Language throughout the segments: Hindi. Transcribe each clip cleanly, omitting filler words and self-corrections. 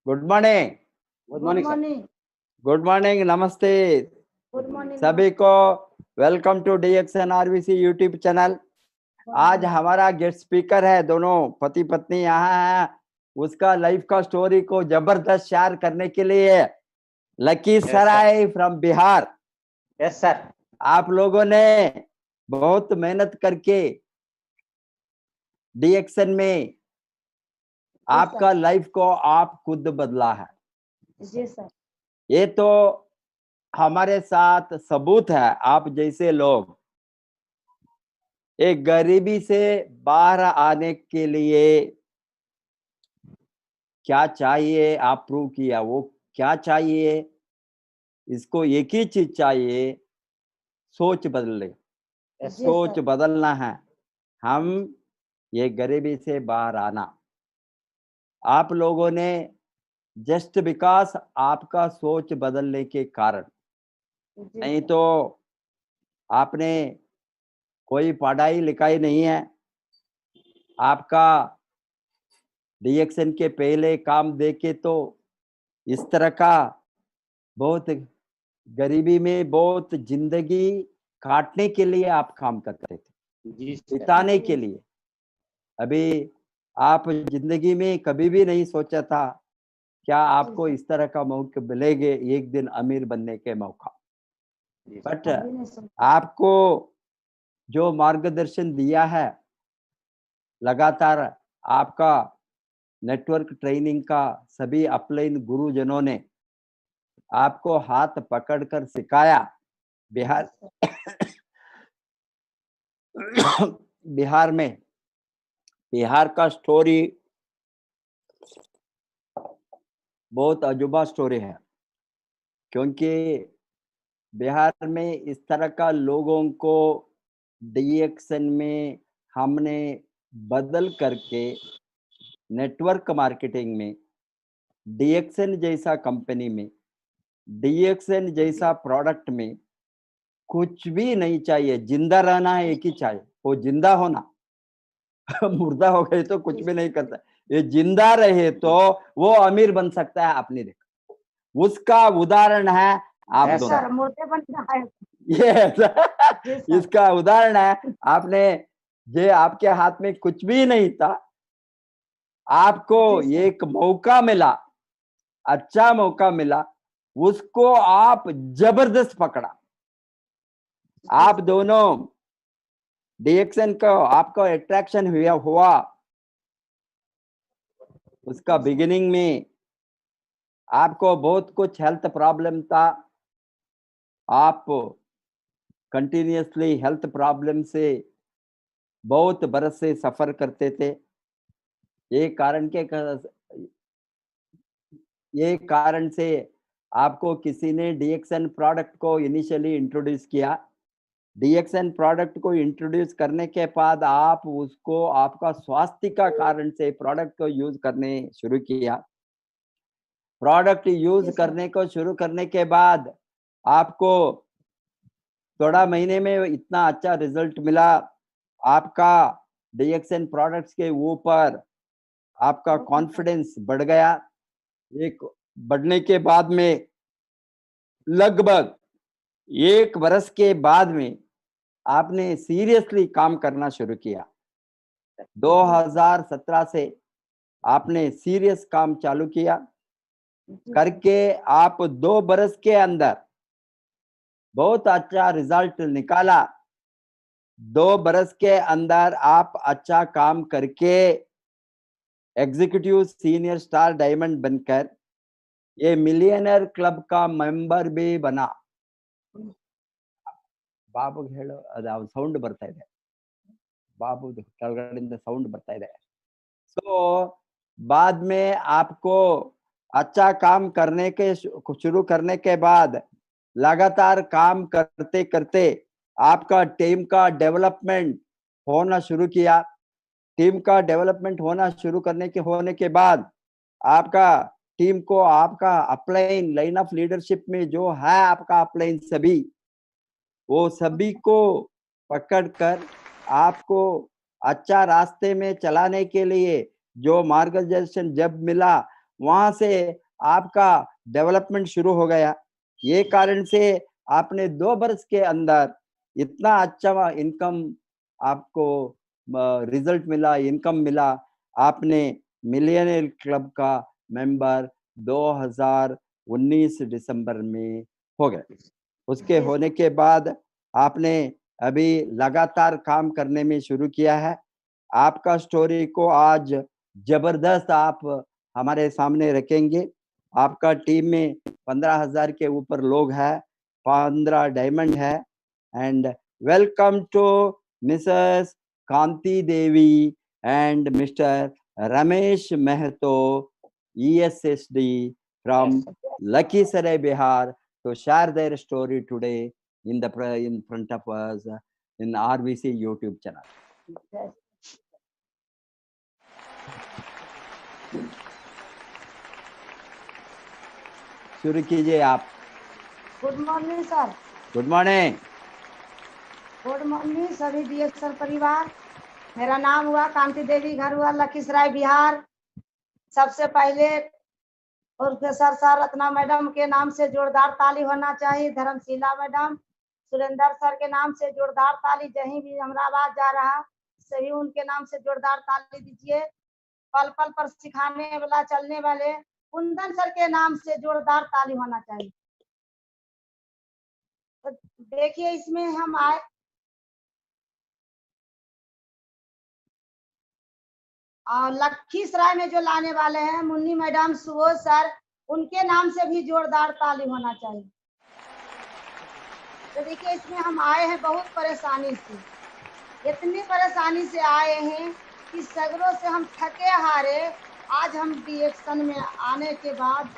Good morning. Good morning sir. Morning. Good morning, नमस्ते गुड मॉर्निंग सभी को। Welcome to DXN RVC YouTube channel. आज हमारा गेस्ट स्पीकर है, दोनों पति पत्नी यहाँ है। उसका लाइफ का स्टोरी को जबरदस्त शेयर करने के लिए Lakhisarai from Bihar. Yes sir. आप लोगों ने बहुत मेहनत करके DXN में आपका लाइफ को आप खुद बदला है। जी सर। ये तो हमारे साथ सबूत है। आप जैसे लोग एक गरीबी से बाहर आने के लिए क्या चाहिए आप प्रूव किया। वो क्या चाहिए? इसको एक ही चीज चाहिए, सोच बदले। सोच बदलना है, हम ये गरीबी से बाहर आना। आप लोगों ने जस्ट बिकॉज आपका सोच बदलने के कारण, नहीं तो आपने कोई पढ़ाई लिखाई नहीं है। आपका DXN के पहले काम देखे तो इस तरह का बहुत गरीबी में बहुत जिंदगी काटने के लिए आप काम करते थे, बिताने के लिए। अभी आप जिंदगी में कभी भी नहीं सोचा था क्या आपको इस तरह का मौका मिलेगा, एक दिन अमीर बनने के मौका। बट आपको जो मार्गदर्शन दिया है, लगातार आपका नेटवर्क ट्रेनिंग का सभी अपलाइन गुरुजनों ने आपको हाथ पकड़कर सिखाया। बिहार बिहार में बिहार का स्टोरी बहुत अजूबा स्टोरी है, क्योंकि बिहार में इस तरह का लोगों को DXN में हमने बदल करके नेटवर्क मार्केटिंग में DXN जैसा कंपनी में DXN जैसा प्रोडक्ट में कुछ भी नहीं चाहिए। जिंदा रहना है, एक ही चाहिए, वो जिंदा होना। मुर्दा हो गए तो कुछ भी नहीं करता। ये जिंदा रहे तो वो अमीर बन सकता है। आपने देखा, उसका उदाहरण है आप दोनों। ये इसका उदाहरण है। आपने जे आपके हाथ में कुछ भी नहीं था, आपको एक मौका मिला, अच्छा मौका मिला, उसको आप जबरदस्त पकड़ा। आप दोनों DXN का आपका अट्रैक्शन हुआ उसका बिगिनिंग में आपको बहुत कुछ हेल्थ प्रॉब्लम था। आप कंटिन्यूअसली हेल्थ प्रॉब्लम से बहुत बरस से सफर करते थे। ये कारण से आपको किसी ने DXN प्रोडक्ट को इनिशियली इंट्रोड्यूस किया। DXN प्रोडक्ट को इंट्रोड्यूस करने के बाद आप उसको आपका स्वास्थ्य का कारण से प्रोडक्ट को यूज करने शुरू किया। प्रोडक्ट यूज करने को शुरू करने के बाद आपको थोड़ा महीने में इतना अच्छा रिजल्ट मिला। आपका DXN प्रोडक्ट्स के ऊपर आपका कॉन्फिडेंस बढ़ गया। एक बढ़ने के बाद में लगभग 1 वर्ष के बाद में आपने सीरियसली काम करना शुरू किया। 2017 से आपने सीरियस काम चालू किया करके आप 2 वर्ष के अंदर बहुत अच्छा रिजल्ट निकाला। 2 वर्ष के अंदर आप अच्छा काम करके एग्जीक्यूटिव सीनियर स्टार डायमंड बनकर ये मिलियनर क्लब का मेंबर भी बना। ಬಾಬು ಹೇಳು, ಅದು ಸೌಂಡ್ ಬರ್ತಾ ಇದೆ, बाबू ಕೆಳಗಡೆಯಿಂದ साउंड ಬರ್ತಾ ಇದೆ। सो बाद में आपको अच्छा काम करने के शुरू करने के बाद लगातार काम करते करते आपका टीम का डेवलपमेंट होना शुरू किया। टीम का डेवलपमेंट होने के बाद आपका टीम को आपका अपलाइन लाइन ऑफ लीडरशिप में जो है आपका अपलाइन सभी, वो सभी को पकड़कर आपको अच्छा रास्ते में चलाने के लिए जो मार्गदर्शन जब मिला, वहां से आपका डेवलपमेंट शुरू हो गया। ये कारण से आपने 2 वर्ष के अंदर इतना अच्छा इनकम आपको रिजल्ट मिला, इनकम मिला। आपने मिलियनेयर क्लब का मेंबर 2019 दिसंबर में हो गए। उसके होने के बाद आपने अभी लगातार काम करने में शुरू किया है। आपका स्टोरी को आज जबरदस्त आप हमारे सामने रखेंगे। आपका टीम में 15,000 के ऊपर लोग हैं, 15 डायमंड है। And welcome to Mrs Kanti Devi and Mr. Ramesh Mehato, ESSD from Lakhisaray, Bihar, to share their story today in front of us in RVC YouTube channel. Yes. शुरू कीजिए आप। Good morning sir. Good morning. Good morning सभी डीएक्सएल परिवार। मेरा नाम हुआ कांति देवी, घर हुआ लखीसराय बिहार। सबसे पहले प्रोफेसर सर रत्ना मैडम के नाम से जोरदार ताली होना चाहिए। धर्मशिला मैडम, सुरेंद्र सर के नाम से जोरदार ताली। जहीं भी हमारा आवाज जा रहा सभी उनके नाम से जोरदार ताली दीजिए। पल पल पर सिखाने वाला, चलने वाले कुंदन सर के नाम से जोरदार ताली होना चाहिए। तो देखिए इसमें हम आए और लखीसराय में जो लाने वाले हैं मुन्नी मैडम, सुबोध सर, उनके नाम से भी जोरदार ताली होना चाहिए। तो देखिए इसमें हम आए हैं बहुत परेशानी से, इतनी परेशानी से आए हैं कि सगरों से हम थके हारे आज हम डीएक्शन में आने के बाद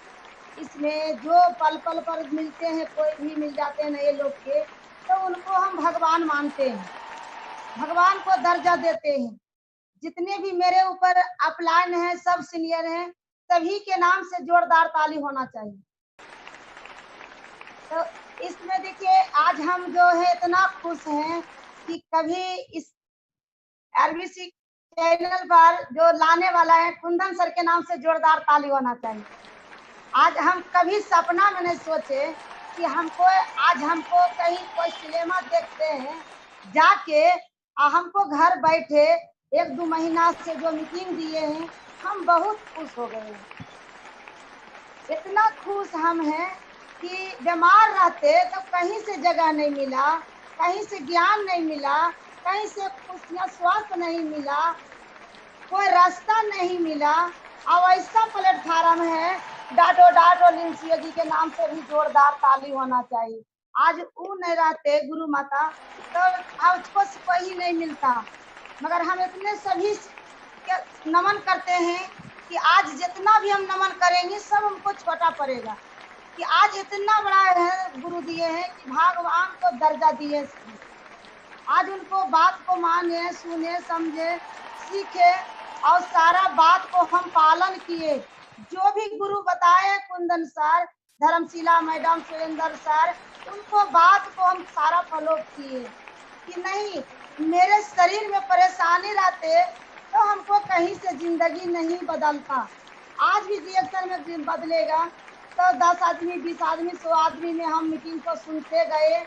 इसमें जो पल पल पर मिलते हैं, कोई भी मिल जाते हैं नए लोग के, तो उनको हम भगवान मानते हैं, भगवान को दर्जा देते हैं। जितने भी मेरे ऊपर अपलाइन हैं, सब सीनियर हैं, सभी के नाम से जोरदार ताली होना चाहिए। तो इसमें देखिए आज हम जो है इतना खुश हैं कि कभी इस आरबीसी चैनल पर जो लाने वाला है कुंदन सर के नाम से जोरदार ताली होना चाहिए। आज हम कभी सपना में नहीं सोचे कि हमको कहीं कोई सिनेमा देखते हैं जाके, हमको घर बैठे 1-2 महीना से जो मीटिंग दिए हैं, हम बहुत खुश हो गए हैं। इतना खुश हम हैं कि बीमार रहते तो कहीं से जगह नहीं मिला, कहीं से ज्ञान नहीं मिला, कहीं से खुशियाँ स्वास्थ्य नहीं मिला, कोई रास्ता नहीं मिला। और ऐसा प्लेटफार्म है, डाटो लिंसिया जी के नाम से भी जोरदार ताली होना चाहिए। आज वो नहीं रहते गुरु माता तो आज कुछ कोई नहीं मिलता, मगर हम इतने सभी नमन करते हैं कि आज जितना भी हम नमन करेंगे सब हमको छोटा पड़ेगा कि आज इतना बड़ा है गुरु दिए हैं कि भगवान को दर्जा दिए। आज उनको बात को माने, सुने, समझे, सीखे और सारा बात को हम पालन किए। जो भी गुरु बताए Kundan sir, Dharamshila madam, Surendra sir, उनको बात को हम सारा फॉलो किए कि नहीं मेरे शरीर में परेशानी रहते तो हमको कहीं से जिंदगी नहीं बदलता। आज भी डीएक्शन में बदलेगा तो 10 आदमी, 20 आदमी, 100 आदमी में हम मीटिंग को सुनते गए।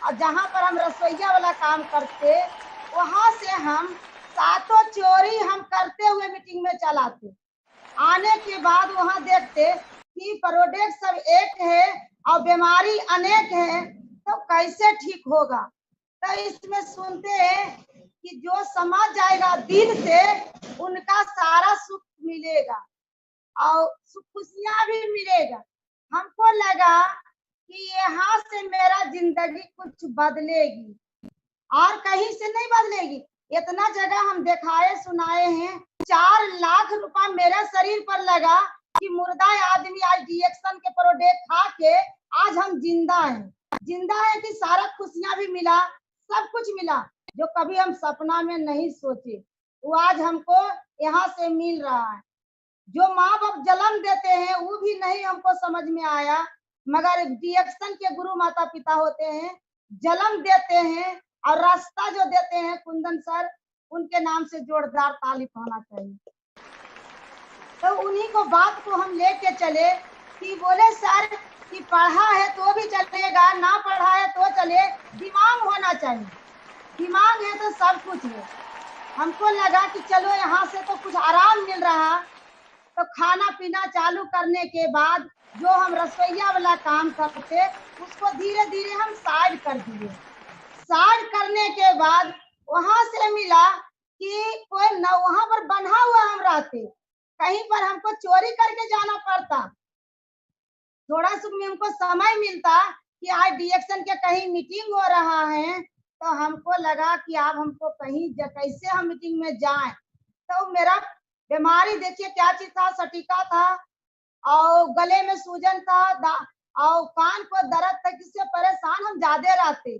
और जहाँ पर हम रसोईया वाला काम करते वहां से हम सातों चोरी हम करते हुए मीटिंग में चलाते। आने के बाद वहां देखते कि प्रोडक्ट सब एक है और बीमारी अनेक है, तो कैसे ठीक होगा। तो इसमें सुनते हैं कि जो समझ जाएगा दिल से उनका सारा सुख मिलेगा और खुशियां भी मिलेगा। हमको लगा कि यहाँ से मेरा जिंदगी कुछ बदलेगी और कहीं से नहीं बदलेगी। इतना जगह हम दिखाए सुनाए हैं, 4 लाख रुपया मेरे शरीर पर लगा कि मुर्दा आदमी आज डीएक्शन के प्रोडक्ट खा के आज हम जिंदा हैं। जिंदा है कि सारा खुशियां भी मिला, सब कुछ मिला जो कभी हम सपना में नहीं सोचे, वो आज हमको यहाँ से मिल रहा है। जो माँ बाप जन्म देते हैं वो भी नहीं हमको समझ में आया, मगर डीएक्शन के गुरु माता पिता होते हैं, जन्म देते हैं और रास्ता जो देते हैं कुंदन सर, उनके नाम से जोरदार ताली होना चाहिए। तो उन्हीं को बात को हम लेके चले कि बोले सर कि पढ़ा है तो भी चलेगा, ना पढ़ा है तो चले, दिमाग होना चाहिए, दिमाग है तो सब कुछ है। हमको लगा कि चलो यहाँ से तो कुछ आराम मिल रहा। तो खाना पीना चालू करने के बाद जो हम रसोईया वाला काम करते उसको धीरे धीरे हम साइड कर दिए। साइड करने के बाद वहां से मिला कि कोई न वहां पर बंधा हुआ हम रहते, कहीं पर हमको चोरी करके जाना पड़ता। थोड़ा सा में हमको समय मिलता कि आज डिएक्शन के कहीं मीटिंग हो रहा है, तो हमको लगा कि अब हमको कहीं कैसे हम मीटिंग में जाएं। तो मेरा बीमारी देखिए क्या चीज था, सटीका था और गले में सूजन था और कान को दर्द था, जिससे परेशान हम ज्यादा रहते।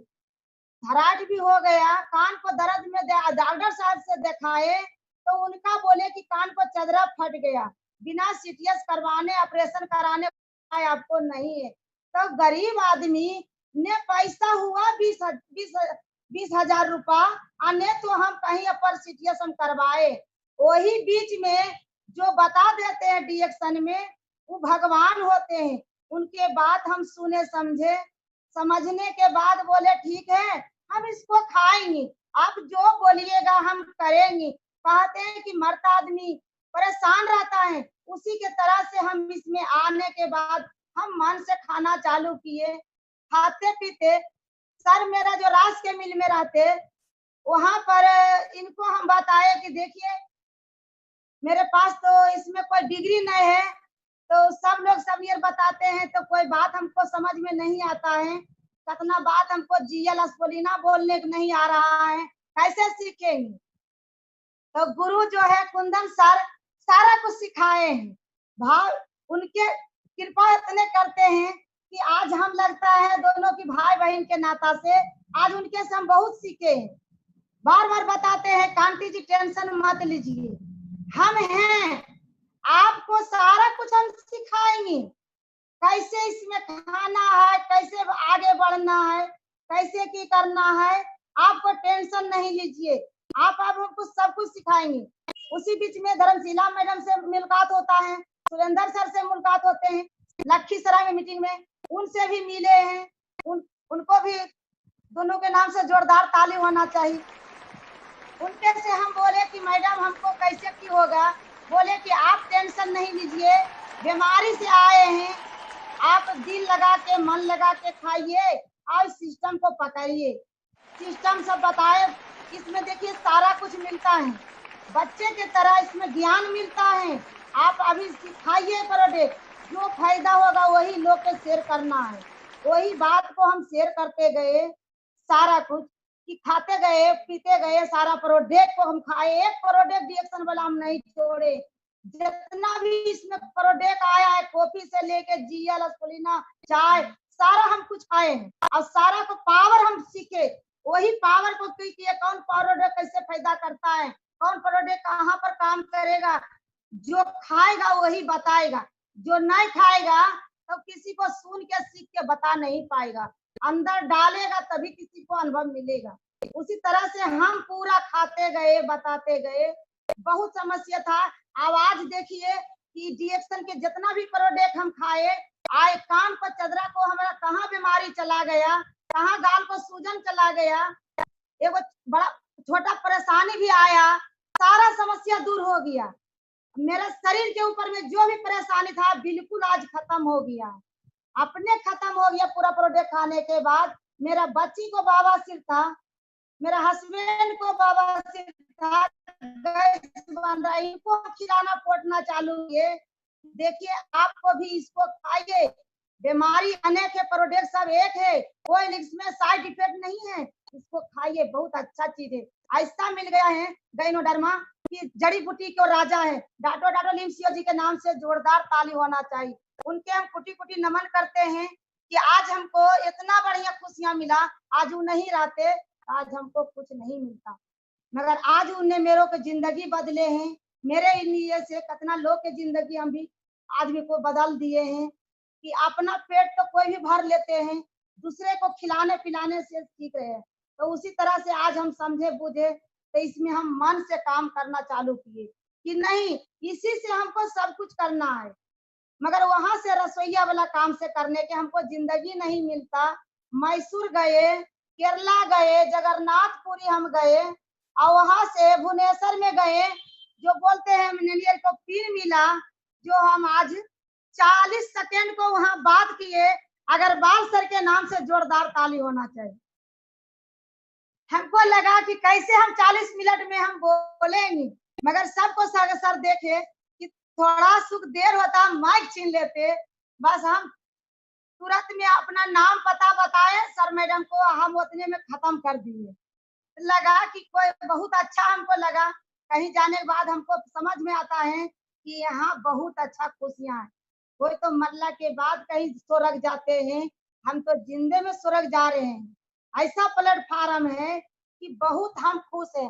थराइट भी हो गया, कान को दर्द में डॉक्टर साहब से दिखाए तो उनका बोले कि कान को चदरा फट गया, बिना सीटीएस करवाने ऑपरेशन कराने आपको नहीं है। तो गरीब आदमी ने पैसा हुआ 20,000 रुपया आने तो हम कहीं अपर सीटीएस हम करवाए। वही बीच में जो बता देते हैं डिएक्शन में वो भगवान होते हैं। उनके बात हम सुने समझे, समझने के बाद बोले ठीक है हम इसको खाएंगे, आप जो बोलिएगा हम करेंगे। कहते हैं कि मरता आदमी परेशान रहता है, उसी के तरह से हम इसमें आने के बाद हम मन से खाना चालू किए, खाते पीते। सर मेरा जो रास के मिल में रहते वहां पर इनको हम बताए कि देखिए मेरे पास तो इसमें कोई डिग्री नहीं है, तो सब लोग सब ये बताते हैं तो कोई बात हमको समझ में नहीं आता है, कितना बात हमको जीएल एस्पोलिना बोलने को नहीं आ रहा है, कैसे सीखेंगे। तो गुरु जो है कुंदन सर सारा कुछ सिखाए हैं। भाव उनके कृपा इतने करते हैं कि आज हम लगता है दोनों की भाई बहन के नाता से आज उनके से हम बहुत सीखे हैं। बार बार बताते हैं कांति जी टेंशन मत लीजिए, हम हैं, आपको सारा कुछ हम सिखाएंगे, कैसे इसमें खाना है, कैसे आगे बढ़ना है, कैसे की करना है, आपको टेंशन नहीं लीजिए, आप हमको सब कुछ सिखाएंगे। उसी बीच में धर्मशिला मैडम से मुलाकात होता है, सुरेंद्र सर से मुलाकात होते हैं, लखीसराय में मीटिंग में उनसे भी मिले हैं। उनको भी दोनों के नाम से जोरदार ताली होना चाहिए। उनके से हम बोले कि मैडम हमको कैसे की होगा, बोले कि आप टेंशन नहीं लीजिए, बीमारी से आए हैं, आप दिल लगा के मन लगा के खाइए और सिस्टम को पकड़िए। सिस्टम सब बताए, इसमें देखिए सारा कुछ मिलता है, बच्चे के तरह इसमें ज्ञान मिलता है। आप अभी सिखाइए प्रोडक्ट, जो फायदा होगा वही लोग के शेयर करना है। वही बात को हम शेयर करते गए, सारा कुछ कि खाते गए पीते गए, सारा प्रोडक्ट को हम खाए, एक प्रोडक्ट डिएक्शन वाला हम नहीं छोड़े। जितना भी इसमें प्रोडक्ट आया है, कॉफी से लेके जीएल एस्पोलिना चाय, सारा हम कुछ खाए हैं और सारा को पावर हम सीखे। वही पावर को किए कौन प्रोडक्ट कैसे फायदा करता है, कौन प्रोडक्ट कहाँ पर काम करेगा, जो खाएगा वही बताएगा, जो नहीं खाएगा तो किसी को सुन के सीख के बता नहीं पाएगा, अंदर डालेगा तभी किसी को अनुभव मिलेगा। उसी तरह से हम पूरा खाते गए बताते गए। बहुत समस्या था। आवाज देखिए कि डिएक्शन के जितना भी प्रोडक्ट हम खाए, आए कान पर चदरा को हमारा कहाँ बीमारी चला गया, कहाँ गाल को सूजन चला गया, एगो बड़ा छोटा परेशानी भी आया, सारा समस्या दूर हो गया। मेरे शरीर के ऊपर में जो भी परेशानी था बिल्कुल आज खत्म हो गया, अपने खत्म हो गया पूरा प्रोडक्ट खाने के बाद। मेरा बच्ची को बवासीर था, मेरा हस्बैंड को बवासीर था, गैस बन रहा, इनको खिलाना पोटना चालू किए। देखिए आपको भी इसको खाइए, बीमारी अनेक है, प्रोडक्ट सब एक है, कोई इसमें साइड इफेक्ट नहीं है, इसको खाइए, बहुत अच्छा चीज है। ऐसा मिल गया है गाइनोडर्मा कि जड़ी बूटी को राजा है। डॉक्टर लिमसियो जी के नाम से जोरदार ताली होना चाहिए। उनके हम कुटी कुटी नमन करते हैं कि आज हमको इतना बढ़िया खुशियां मिला, आज वो नहीं रहते आज हमको कुछ नहीं मिलता, मगर आज उन्हें मेरे को जिंदगी बदले हैं, मेरे लिए से कितना लोग के जिंदगी हम भी आदमी को बदल दिए हैं कि अपना पेट तो कोई भी भर लेते हैं, दूसरे को खिलाने पिलाने से सीख रहे हैं। तो उसी तरह से आज हम समझे बूझे तो इसमें हम मन से काम करना चालू किए कि नहीं इसी से हमको सब कुछ करना है, मगर वहां से रसोईया वाला काम से करने के हमको जिंदगी नहीं मिलता। मैसूर गए, केरला गए, जगन्नाथपुरी हम गए और वहां से भुवनेश्वर में गए, जो बोलते हैं इंजीनियर को पीर मिला, जो हम आज 40 सेकेंड को वहां बात किए। अगर बाल सर के नाम से जोरदार ताली होना चाहिए। हमको लगा कि कैसे हम 40 मिनट में हम बोलेंगे, मगर सबको सर देखे कि थोड़ा सुख देर होता माइक छीन लेते, बस हम तुरंत में अपना नाम पता बताए सर मैडम को, हम उतने में खत्म कर दिए। लगा कि कोई बहुत अच्छा हमको लगा। कहीं जाने के बाद हमको समझ में आता है कि यहाँ बहुत अच्छा खुशियाँ है। कोई तो मरला के बाद कहीं स्वर्ग जाते हैं, हम तो जिंदे में स्वर्ग जा रहे हैं। ऐसा प्लेटफार्म है कि बहुत हम खुश हैं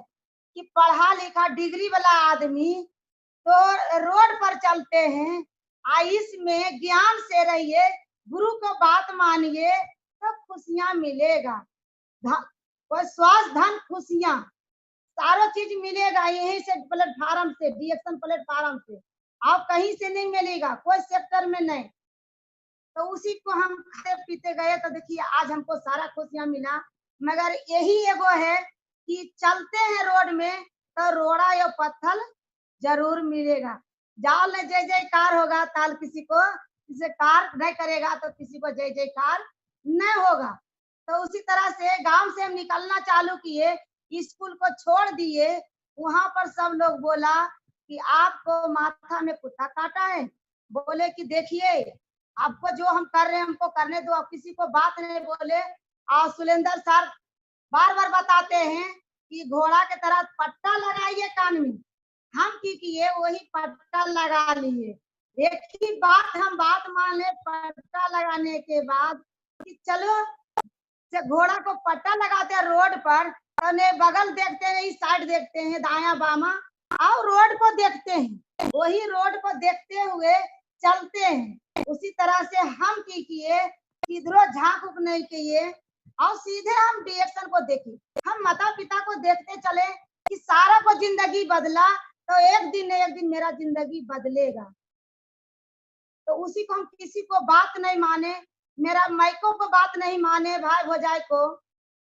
कि पढ़ा लिखा डिग्री वाला आदमी तो रोड पर चलते हैं। इसमें ज्ञान से रहिए, गुरु को बात मानिए तो खुशियां मिलेगा। कोई स्वास्थ्य, धन, खुशियां सारों चीज मिलेगा यहीं से, प्लेटफार्म से, डीएक्शन प्लेटफार्म से। आप कहीं से नहीं मिलेगा, कोई सेक्टर में नहीं। तो उसी को हम खाते पीते गए तो देखिए आज हमको सारा खुशियां मिला। मगर यही एगो है कि चलते हैं रोड में तो रोड़ा या पत्थर जरूर मिलेगा। जाल में जय जयकार होगा, ताल किसी को किसी कार नहीं करेगा तो किसी को जय जयकार नहीं होगा। तो उसी तरह से गांव से हम निकलना चालू किए, स्कूल को छोड़ दिए। वहां पर सब लोग बोला कि आपको माथा में कुत्ता काटा है। बोले कि देखिए आपको जो हम कर रहे हैं हमको करने दो, आप किसी को बात नहीं बोले। और सुलेंदर सर बार बार बताते हैं कि घोड़ा के तरह पट्टा लगाइए कान में। हम की किए वही पट्टा लगा लिए। एक ही बात हम बात मान ले, पट्टा लगाने के बाद कि चलो से घोड़ा को पट्टा लगाते हैं रोड पर, तो ने बगल देखते हैं, इस साइड देखते हैं, दाया बामा, और रोड को देखते हैं। वही रोड को देखते हुए चलते हैं। उसी तरह से हम की किए, किधरों झांक उक नहीं किए और सीधे हम डायरेक्शन को देखे। हम माता पिता को देखते चले कि सारा को जिंदगी बदला तो एक दिन मेरा जिंदगी बदलेगा। तो उसी को हम किसी को बात नहीं माने, मेरा मायको को बात नहीं माने, भाई भौजाई को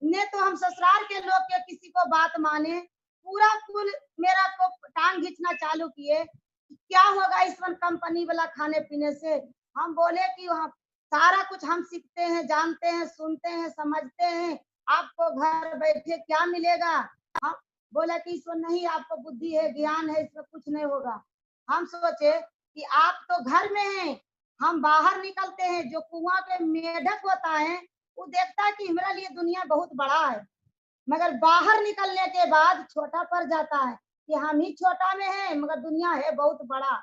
ने, तो हम ससुराल के लोग के किसी को बात माने। पूरा कुल मेरा को टांग खींचना चालू किए, क्या होगा इस कंपनी वाला खाने पीने से। हम बोले कि वहाँ सारा कुछ हम सीखते हैं, जानते हैं, सुनते हैं, समझते हैं, आपको घर बैठे क्या मिलेगा। हम बोला कि इसमें नहीं, आपको बुद्धि है, ज्ञान है, इसमें कुछ नहीं होगा। हम सोचे कि आप तो घर में हैं, हम बाहर निकलते हैं। जो कुआं पे मेढक होता है वो देखता है कि हमारे लिए दुनिया बहुत बड़ा है, मगर बाहर निकलने के बाद छोटा पड़ जाता है कि हम ही छोटा में हैं, मगर दुनिया है बहुत बड़ा।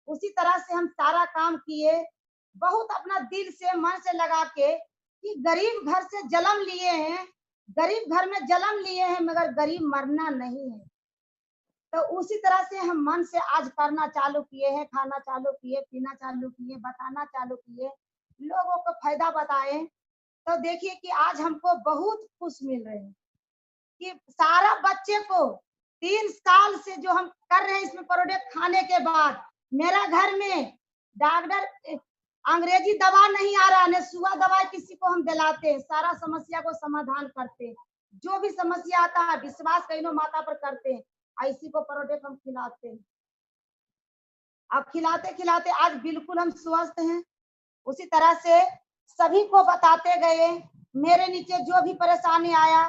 उसी तरह से हम सारा काम किए, बहुत अपना दिल से मन से लगा के कि गरीब घर से जन्म लिए हैं, गरीब घर में जन्म लिए हैं, मगर गरीब मरना नहीं है। तो उसी तरह से हम मन से आज करना चालू किए हैं, खाना चालू किए, पीना चालू किए, बताना चालू किए, लोगों को फायदा बताए। तो देखिए कि आज हमको बहुत खुश मिल रहे हैं कि सारा बच्चे को 3 साल से जो हम कर रहे हैं इसमें प्रोडक्ट खाने के बाद, मेरा घर में डॉक्टर अंग्रेजी दवा नहीं आ रहा, न सुआ दवा किसी को हम दिलाते हैं, सारा समस्या को समाधान करते हैं। जो भी समस्या आता है विश्वास कहीं माता पर करते हैं, ऐसी को प्रोडक्ट हम खिलाते हैं। अब खिलाते खिलाते आज बिल्कुल हम स्वस्थ हैं। उसी तरह से सभी को बताते गए, मेरे नीचे जो भी परेशानी आया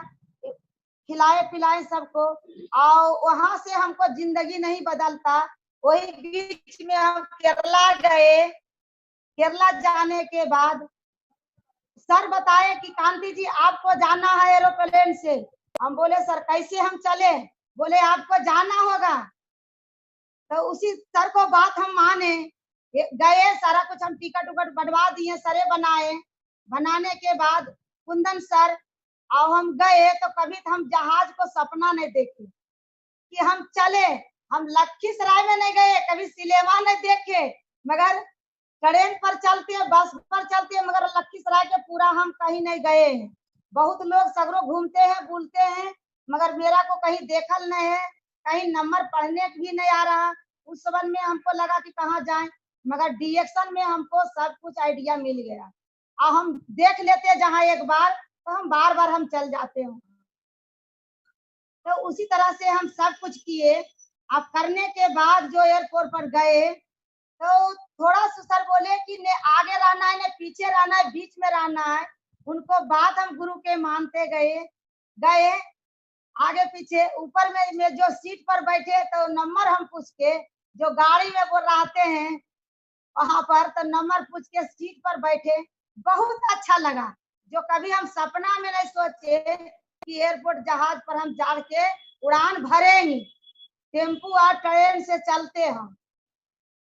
खिलाए पिलाए सबको। और वहां से हमको जिंदगी नहीं बदलता, वही बीच में हम केरला गए। केरला जाने के बाद सर बताए कि कांति जी आपको जाना है एरोप्लेन से। हम बोले सर कैसे हम चले, बोले आपको जाना होगा। तो उसी सर को बात हम माने गए, सारा कुछ हम टिकट उकट बनवा दिए, सरे बनाए। बनाने के बाद कुंदन सर और हम गए तो कभी तो हम जहाज को सपना नहीं देखे कि हम चले। हम लखीसराय में नहीं गए, कभी सिनेमा नहीं देखे, मगर ट्रेन पर चलते हैं, बस पर चलते हैं, मगर लखीसराय के पूरा हम कहीं नहीं गए हैं। बहुत लोग सगरों घूमते हैं, बुलते हैं, मगर मेरा को कहीं देखल नहीं है। कहीं नंबर पढ़ने भी नहीं आ रहा। उस समय में हमको लगा कि कहाँ जाएं, मगर डीएक्शन में हमको सब कुछ आइडिया मिल गया। और हम देख लेते जहाँ एक बार, तो हम बार बार हम चल जाते हैं। तो उसी तरह से हम सब कुछ किए। अब करने के बाद जो एयरपोर्ट पर गए, तो थोड़ा सा सर बोले कि ने आगे रहना है, ने पीछे रहना है, बीच में रहना है। उनको बात हम गुरु के मानते गए आगे पीछे। ऊपर में जो सीट पर बैठे, तो नंबर हम पूछ के, जो गाड़ी में वो रहते हैं वहां पर, तो नंबर पूछ के सीट पर बैठे। बहुत अच्छा लगा, जो कभी हम सपना में नहीं सोचे कि एयरपोर्ट जहाज पर हम जा के उड़ान भरेंगे, टेम्पू और ट्रेन से चलते हम।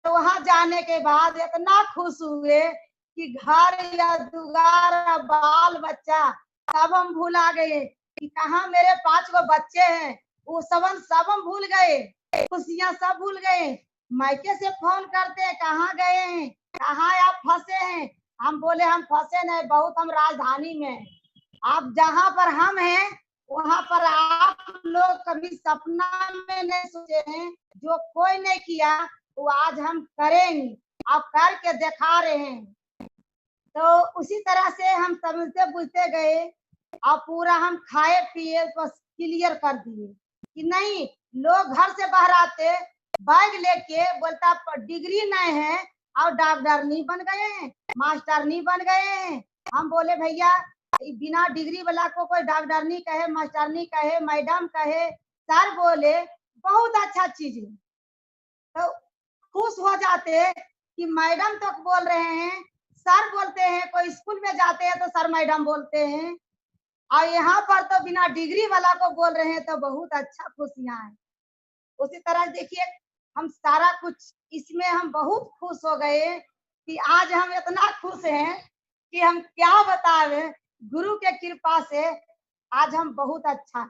तो वहां जाने के बाद इतना खुश हुए कि घर या दुगार बाल बच्चा सब हम भुला गए कि कहाँ मेरे 5 गो बच्चे हैं, वो सब हम भूल गए, खुशियां सब भूल गए। मायके से फोन करते हैं, कहाँ गए हैं, कहाँ आप फंसे हैं। हम बोले हम फंसे नहीं, बहुत हम राजधानी में हैं। आप जहाँ पर हम हैं वहां पर आप लोग कभी सपना में नहीं सोचे हैं, जो कोई नहीं किया वो आज हम करेंगे, आप करके दिखा रहे हैं। तो उसी तरह से हम समझते बुझते गए और पूरा हम खाए पिए बस क्लियर कर दिए कि नहीं। लोग घर से बाहर आते बैग लेके, बोलता डिग्री नहीं है और डॉक्टर नहीं बन गए हैं, मास्टर नहीं बन गए हैं। हम बोले भैया बिना डिग्री वाला को कोई डॉक्टर नहीं कहे, मास्टर नहीं कहे, मैडम कहे। सर बोले बहुत अच्छा चीज है। तो खुश हो जाते कि मैडम तो बोल रहे हैं, सर बोलते हैं। कोई स्कूल में जाते हैं तो सर मैडम बोलते हैं, और यहाँ पर तो बिना डिग्री वाला को बोल रहे हैं, तो बहुत अच्छा खुशियां है। उसी तरह देखिए हम सारा कुछ इसमें हम बहुत खुश हो गए कि आज हम इतना खुश हैं कि हम क्या बतावे। गुरु के कृपा से आज हम बहुत अच्छा,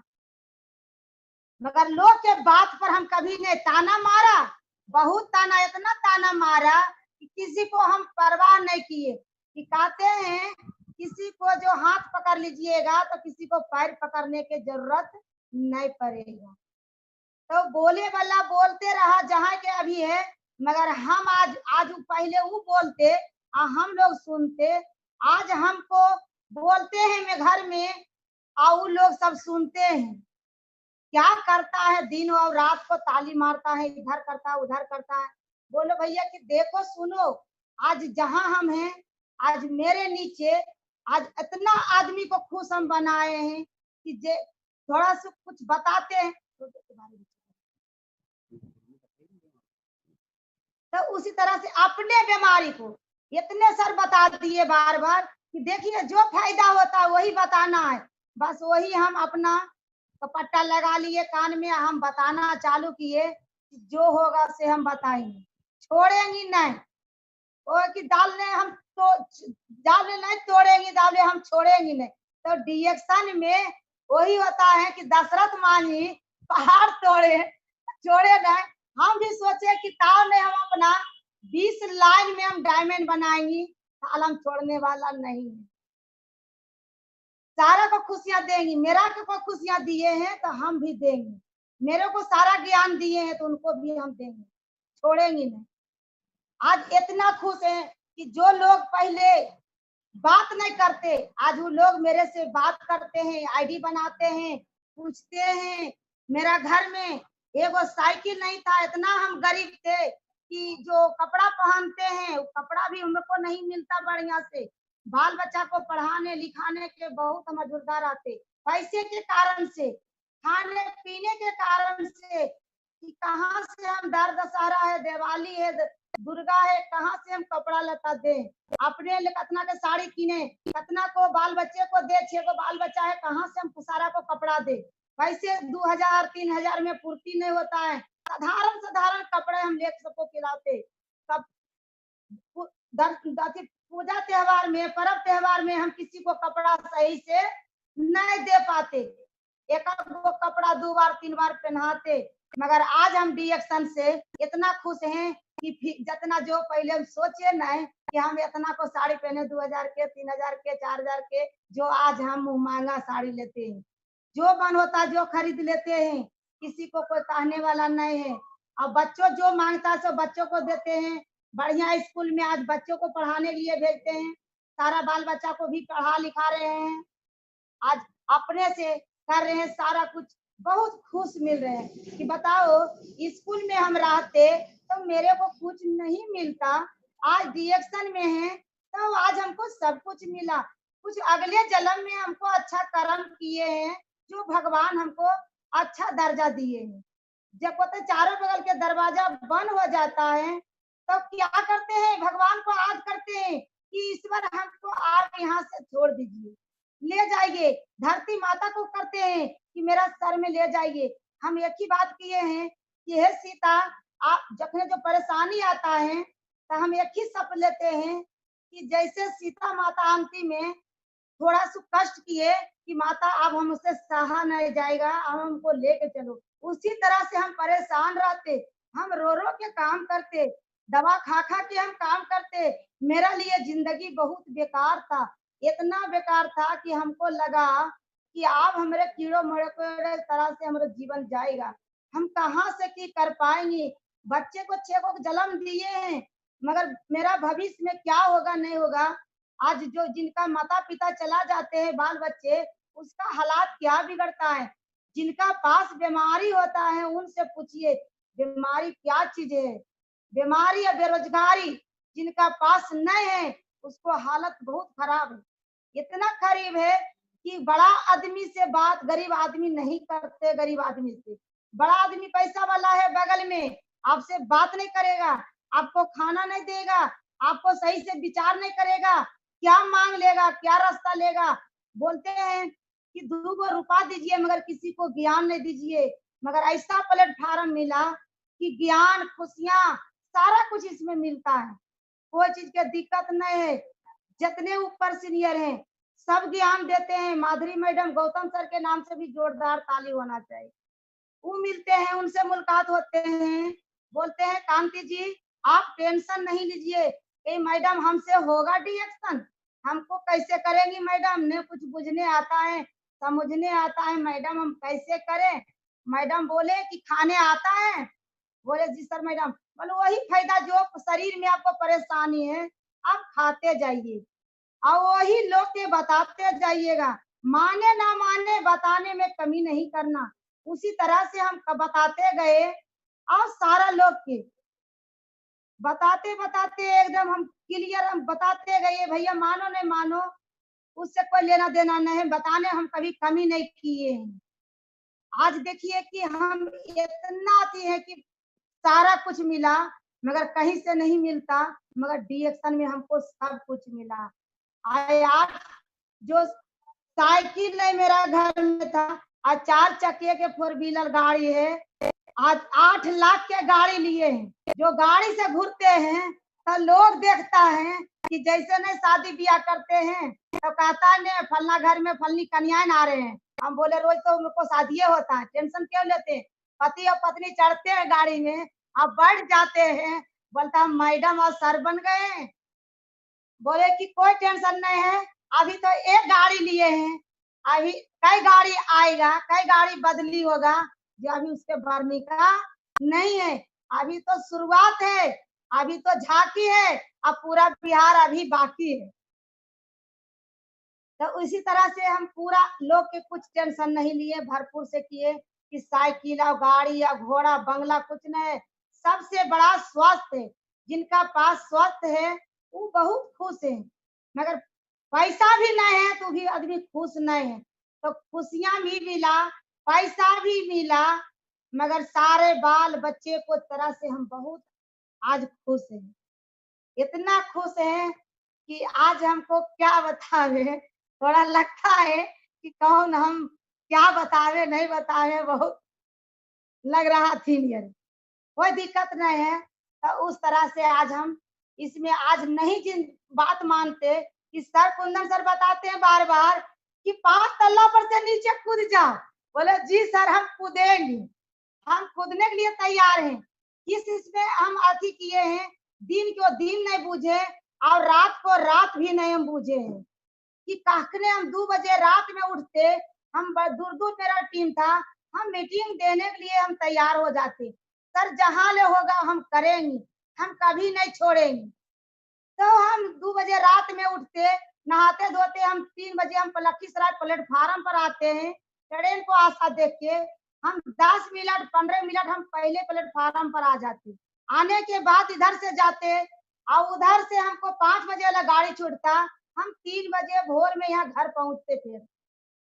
मगर लोग के बात पर हम कभी नहीं ताना मारा। बहुत ताना, इतना ताना मारा कि किसी को हम परवाह नहीं किए। कि कहते हैं किसी को जो हाथ पकड़ लीजिएगा तो किसी को पैर पकड़ने की जरूरत नहीं पड़ेगा। तो बोले वाला बोलते रहा जहाँ के अभी है, मगर हम आज पहले वो बोलते और हम लोग सुनते। आज हमको बोलते हैं मैं घर में और वो लोग सब सुनते हैं। क्या करता है, दिन और रात को ताली मारता है, इधर करता है उधर करता है। बोलो भैया कि देखो सुनो, आज जहां हम हैं, आज मेरे नीचे आज इतना आदमी को खुश हम बनाए हैं कि थोड़ा सा कुछ बताते हैं तो उसी तरह से अपने बीमारी को इतने सर बता दिए बार बार कि देखिए जो फायदा होता है वही बताना है। बस वही हम अपना कपट्टा लगा लिए कान में, हम बताना चालू किए, जो होगा से हम बताएंगे, छोड़ेंगे नहीं। और कि दाल हम तो दाल नहीं तोड़ेंगे, दाल हम छोड़ेंगे नहीं। तो डीएक्शन में वही होता है कि दशरथ मांझी पहाड़ तोड़े छोड़े नहीं। हम भी सोचे कि ताल में हम अपना 20 लाइन में हम डायमंड बनाएंगे, ताल हम छोड़ने वाला नहीं है। सारा को खुशियां देंगी, मेरा को खुशियां दिए हैं तो हम भी देंगे। मेरे को सारा ज्ञान दिए हैं तो उनको भी हम देंगे, छोड़ेंगे नहीं। आज इतना खुश हैं कि जो लोग पहले बात नहीं करते, आज वो लोग मेरे से बात करते हैं, आईडी बनाते हैं, पूछते हैं। मेरा घर में एगो साइकिल नहीं था, इतना हम गरीब थे कि जो कपड़ा पहनते हैं वो कपड़ा भी हमको नहीं मिलता बढ़िया से। बाल बच्चा को पढ़ाने लिखाने के बहुत मजबूरदार आते, पैसे के कारण से, खाने पीने के कारण से कि कहाँ से हम दर दशहरा है, दिवाली है, दुर्गा है, कहाँ से हम कपड़ा लता दें। अपने लिए कतना के साड़ी किने, कतना को बाल बच्चे को दे, 6 को बाल बच्चा है, कहाँ से हम सारा को कपड़ा दे। पैसे 2000-3000 में पूर्ति नहीं होता है। साधारण साधारण कपड़े हम ले सबको खिलाते। कब पूजा त्योहार में, पर्व त्योहार में हम किसी को कपड़ा सही से नहीं दे पाते, एक वो कपड़ा 2 बार 3 बार पहनाते। मगर आज हम डीएक्शन से इतना खुश हैं कि जितना जो पहले हम सोचे नहीं कि हम इतना को साड़ी पहने 2000 के, 3000 के, 4000 के, जो आज हम महंगा साड़ी लेते हैं, जो मन होता जो खरीद लेते हैं किसी को कोई कहने वाला नहीं है। अब बच्चों जो मांगता है सब बच्चों को देते हैं। बढ़िया स्कूल में आज बच्चों को पढ़ाने के लिए भेजते हैं, सारा बाल बच्चा को भी पढ़ा लिखा रहे हैं। आज अपने से कर रहे हैं सारा कुछ, बहुत खुश मिल रहे हैं कि बताओ स्कूल में हम रहते तो मेरे को कुछ नहीं मिलता, आज डिएक्शन में है तो आज हमको सब कुछ मिला। कुछ अगले जन्म में हमको अच्छा कर्म किए हैं जो भगवान हमको अच्छा दर्जा दिए हैं। जब को तो चारों बगल के दरवाजा बंद हो जाता है तो क्या करते हैं, भगवान को याद करते हैं कि ईश्वर हमको आप यहाँ से छोड़ दीजिए, ले जाइए। धरती माता को करते हैं कि मेरा सर में ले जाइए। हम एक ही बात किए हैं कि हे सीता, आप जखने जो परेशानी आता है तो हम एक ही शपथ लेते हैं कि जैसे सीता माता अंतिम में थोड़ा सा कष्ट किए कि माता अब हमसे सहा नहीं जाएगा, अब हमको लेके चलो, उसी तरह से हम परेशान रहते, हम रो रो के काम करते, दवा खा खा के हम काम करते। मेरा लिए जिंदगी बहुत बेकार था, इतना बेकार था कि हमको लगा कि आप हमारे कीड़ों मकोड़े तरह से हमारा जीवन जाएगा, हम कहाँ से की कर पाएंगे। बच्चे को 6 को जन्म दिए हैं, मगर मेरा भविष्य में क्या होगा नहीं होगा। आज जो जिनका माता पिता चला जाते हैं बाल बच्चे, उसका हालात क्या बिगड़ता है। जिनका पास बीमारी होता है उनसे पूछिए बीमारी क्या चीज है। बीमारी या बेरोजगारी जिनका पास नहीं है उसको हालत बहुत खराब है, इतना खराब है कि बड़ा आदमी से बात गरीब आदमी नहीं करते। गरीब आदमी से बड़ा आदमी पैसा वाला है बगल में, आपसे बात नहीं करेगा, आपको खाना नहीं देगा, आपको सही से विचार नहीं करेगा, क्या मांग लेगा, क्या रास्ता लेगा। बोलते हैं कि 2 रुपया दीजिए मगर किसी को ज्ञान नहीं दीजिए। मगर ऐसा प्लेटफार्म मिला कि ज्ञान, खुशियां, सारा कुछ इसमें मिलता है, कोई चीज की दिक्कत नहीं है। जितने ऊपर सीनियर हैं सब ज्ञान देते हैं। माधुरी मैडम, गौतम सर के नाम से भी जोरदार ताली होना चाहिए। वो मिलते हैं, उनसे मुलाकात होते हैं, बोलते हैं कांति जी आप टेंशन नहीं लीजिए, ए मैडम हमसे होगा डिएक्शन, हमको कैसे करेंगी मैडम, ने कुछ बुझने आता है, समझने आता है मैडम, हम कैसे करें। मैडम बोले कि खाने आता है, बोले जी सर मैडम। बोले वही फायदा जो शरीर में आपको परेशानी है आप खाते जाइए और वही लोग के बताते जाइएगा, माने ना माने बताने में कमी नहीं करना। उसी तरह से हम बताते गए और सारा लोग के बताते बताते एकदम हम क्लियर, हम बताते गए भैया, मानो नहीं मानो उससे कोई लेना देना नहीं, बताने हम कभी कमी नहीं किए हैं। आज देखिए कि हम इतना आती है कि सारा कुछ मिला मगर कहीं से नहीं मिलता, मगर डिएक्शन में हमको सब कुछ मिला। आज जो साइकिल नहीं मेरा घर में था, आज 4 चक्के के 4 व्हीलर गाड़ी है, आज 8 लाख के गाड़ी लिए हैं। जो गाड़ी से घूरते हैं तो लोग देखता है कि जैसे नहीं शादी ब्याह करते हैं तो कहता है फलना घर में फलनी कन्याएं आ रहे हैं। हम बोले रोज तो उनको शादी होता है, टेंशन क्यों लेते हैं। पति और पत्नी चढ़ते हैं गाड़ी में, अब बैठ जाते हैं, बोलता हम मैडम और सर बन गए। बोले कि कोई टेंशन नहीं है, अभी तो एक गाड़ी लिए हैं, अभी कई गाड़ी आएगा, कई गाड़ी बदली होगा, जो अभी उसके भरने का नहीं है। अभी तो शुरुआत है, अभी तो झांकी है, अब पूरा बिहार अभी बाकी है। तो उसी तरह से हम पूरा लोग के कुछ टेंशन नहीं लिए, भरपूर से किए कि साइकिल और गाड़ी या घोड़ा बंगला कुछ नहीं, सबसे बड़ा स्वास्थ्य है। जिनका पास स्वास्थ्य है वो बहुत खुश है, मगर पैसा भी नहीं है तो भी आदमी खुश नहीं है। तो खुशियां भी मिला, पैसा भी मिला, मगर सारे बाल बच्चे को तरह से हम बहुत आज खुश हैं, इतना खुश हैं कि आज हमको क्या बतावे, थोड़ा लगता है कि कौन हम क्या बतावे नहीं बतावे, बहुत लग रहा थी नियर। कोई दिक्कत नहीं है। तो उस तरह से आज हम इसमें आज नहीं जिन बात मानते कि सर कुंदन सर बताते हैं बार बार कि 5 तल्ला पर से नीचे कूद जाओ। बोले जी सर हम कूदेंगे, हम कूदने के लिए तैयार हैं। किस इसमें हम अति किए हैं, दिन को दिन नहीं बूझे और रात को रात भी नहीं हम बूझे हैं कि कहने हम 2 बजे रात में उठते। हम दूर दूर मेरा टीम था, हम मीटिंग देने के लिए हम तैयार हो जाते, सर जहां ले होगा हम करेंगे, हम कभी नहीं छोड़ेंगे। तो हम 2 बजे रात में उठते, नहाते धोते, हम 3 बजे हम लखीसराय प्लेटफार्म पर आते हैं, ट्रेन को आशा देख के हम 10 मिनट 15 मिनट हम पहले प्लेटफार्म पर आ जाते। आने के बाद इधर से जाते और उधर से हमको 5 बजे वाला गाड़ी छूटता, हम 3 बजे भोर में यहाँ घर पहुंचते फिर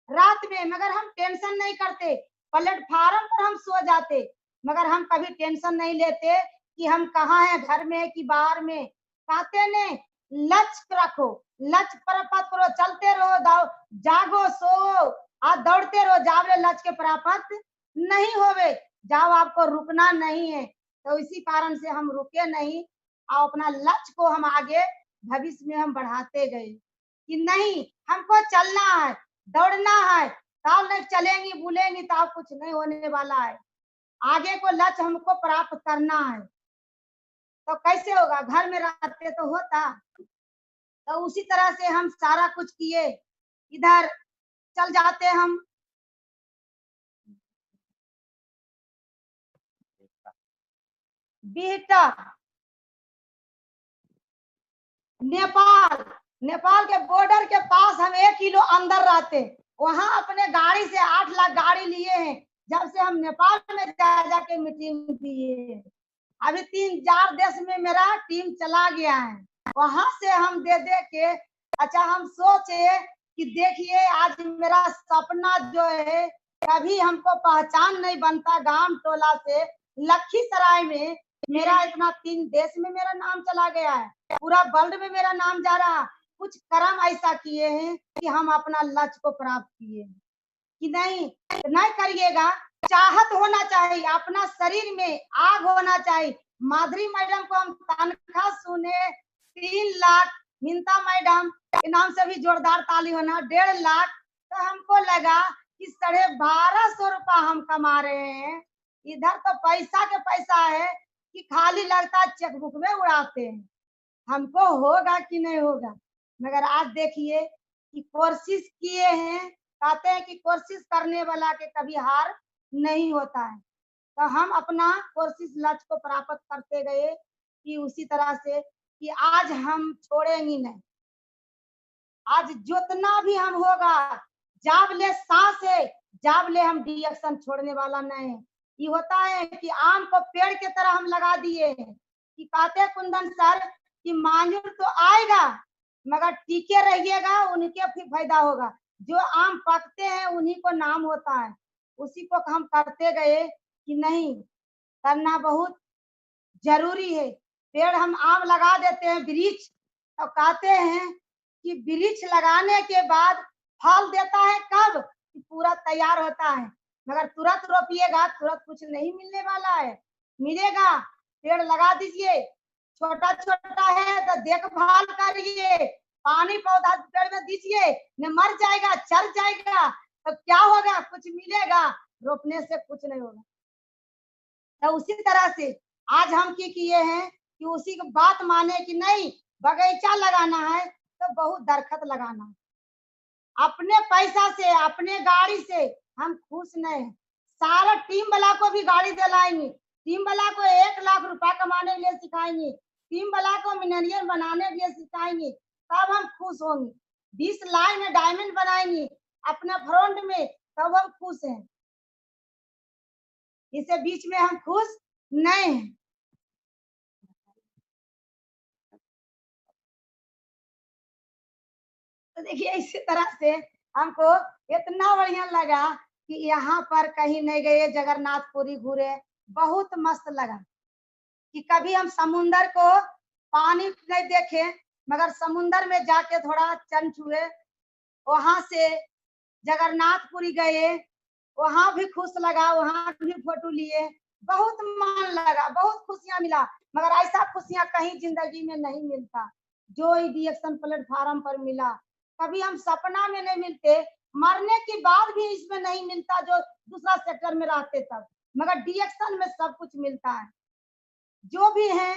रात में। मगर हम टेंशन नहीं करते, प्लेटफार्म पर हम सो जाते, मगर हम कभी टेंशन नहीं लेते कि हम कहाँ हैं, घर में है कि बाहर में। कहते ने लक्ष्य रखो, लक्ष्य पर पथ करो, चलते रहो, जागो सो और दौड़ते रहो, जावले लक्ष्य के प्राप्त नहीं होवे, जाओ आपको रुकना नहीं है। तो इसी कारण से हम रुके नहीं और अपना लक्ष्य को हम आगे भविष्य में हम बढ़ाते गए कि नहीं हमको चलना है, दौड़ना है, तब नहीं चलेंगी भूलेंगी तो कुछ नहीं होने वाला है। आगे को लक्ष्य हमको प्राप्त करना है। तो कैसे होगा, घर में रहते तो होता। तो उसी तरह से हम सारा कुछ किए, इधर चल जाते हम बिहटा, नेपाल, नेपाल के बॉर्डर के पास हम 1 किलो अंदर रहते, वहां अपने गाड़ी से 8 लाख गाड़ी लिए हैं, जब से हम नेपाल में जाके मीटिंग किए। अभी 3-4 देश में मेरा टीम चला गया है, वहां से हम दे दे के अच्छा हम सोचे कि देखिए आज मेरा सपना जो है कभी हमको पहचान नहीं बनता, गांव टोला से लखीसराय में मेरा इतना 3 देश में मेरा नाम चला गया है, पूरा वर्ल्ड में मेरा नाम जा रहा। कुछ कर्म ऐसा किए हैं कि हम अपना लक्ष्य को प्राप्त किए कि नहीं करिएगा, चाहत होना चाहिए, अपना शरीर में आग होना चाहिए। माधुरी मैडम को हम तनख्वाह सुने 3 लाख, मिंता मैडम के नाम से भी जोरदार ताली होना 1.5 लाख। तो हमको लगा कि 1250 रुपया हम कमा रहे हैं, इधर तो पैसा के पैसा है कि खाली लगता है चेकबुक में उड़ाते हैं, हमको होगा कि नहीं होगा। मगर आज देखिए कि कोशिश किए हैं, कहते हैं कि कोशिश करने वाला के कभी हार नहीं होता है। तो हम अपना कोशिश लक्ष्य को प्राप्त करते गए कि उसी तरह से कि आज हम छोड़ेंगे नहीं, आज जितना भी हम होगा, जब ले सांस है जब ले हम डिएक्शन छोड़ने वाला नहीं है। ये होता है कि आम को पेड़ के तरह हम लगा दिए हैं कि कहते कुंदन सर कि मांझुर तो आएगा मगर टीके रहिएगा, उनके फिर फायदा होगा, जो आम पकते हैं उन्हीं को नाम होता है। उसी को हम करते गए कि नहीं करना बहुत जरूरी है। पेड़ हम आम लगा देते हैं, वृक्ष तो कहते हैं कि वृक्ष लगाने के बाद फल देता है कब कि पूरा तैयार होता है, मगर तुरंत रोपिएगा तुरंत कुछ नहीं मिलने वाला है, मिलेगा। पेड़ लगा दीजिए, छोटा छोटा है तो देखभाल करिए, पानी पौधा पेड़ में दीजिए, न मर जाएगा चल जाएगा तो क्या होगा, कुछ मिलेगा, रोपने से कुछ नहीं होगा। तो उसी तरह से आज हम की किए हैं कि उसी की बात माने कि नहीं बगीचा लगाना है तो बहुत दरखत लगाना है। अपने पैसा से अपने गाड़ी से हम खुश नहीं है, सारा टीम वाला को भी गाड़ी दिलाएंगे, टीम वाला को 1 लाख रुपया कमाने के लिए सिखाएंगे, टीम वाला को मिलियनियर बनाने के लिए सिखाएंगे, तब हम खुश होंगे। 20 लाइन में डायमंड बनाएंगे अपना फ्रंट में, तब हम खुश हैं। इसे बीच में हम खुश नहीं हैं। तो देखिए इसी तरह से हमको इतना बढ़िया लगा कि यहाँ पर कहीं नहीं गए, जगन्नाथपुरी घूरे, बहुत मस्त लगा कि कभी हम समुंदर को पानी नहीं देखे मगर समुंदर में जाके थोड़ा चल छुए, वहां से जगन्नाथपुरी गए, वहां भी खुश लगा, वहां भी फोटो लिए, बहुत मन लगा, बहुत खुशियां मिला। मगर ऐसा खुशियां कहीं जिंदगी में नहीं मिलता जो डिएक्शन प्लेटफार्म पर मिला, कभी हम सपना में नहीं मिलते, मरने के बाद भी इसमें नहीं मिलता जो दूसरा सेक्टर में रहते तब, मगर डिएक्शन में सब कुछ मिलता है। जो भी है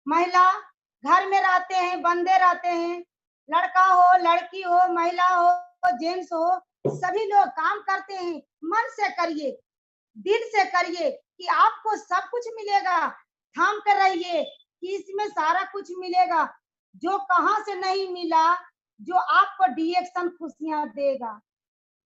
महिला घर में रहते हैं, बंदे रहते हैं, लड़का हो लड़की हो महिला हो जेंट्स हो, सभी लोग काम करते हैं, मन से करिए, दिल से करिए कि आपको सब कुछ मिलेगा। थाम कर रहिए कि इसमें सारा कुछ मिलेगा। जो कहाँ से नहीं मिला, जो आपको डीएक्शन खुशियां देगा।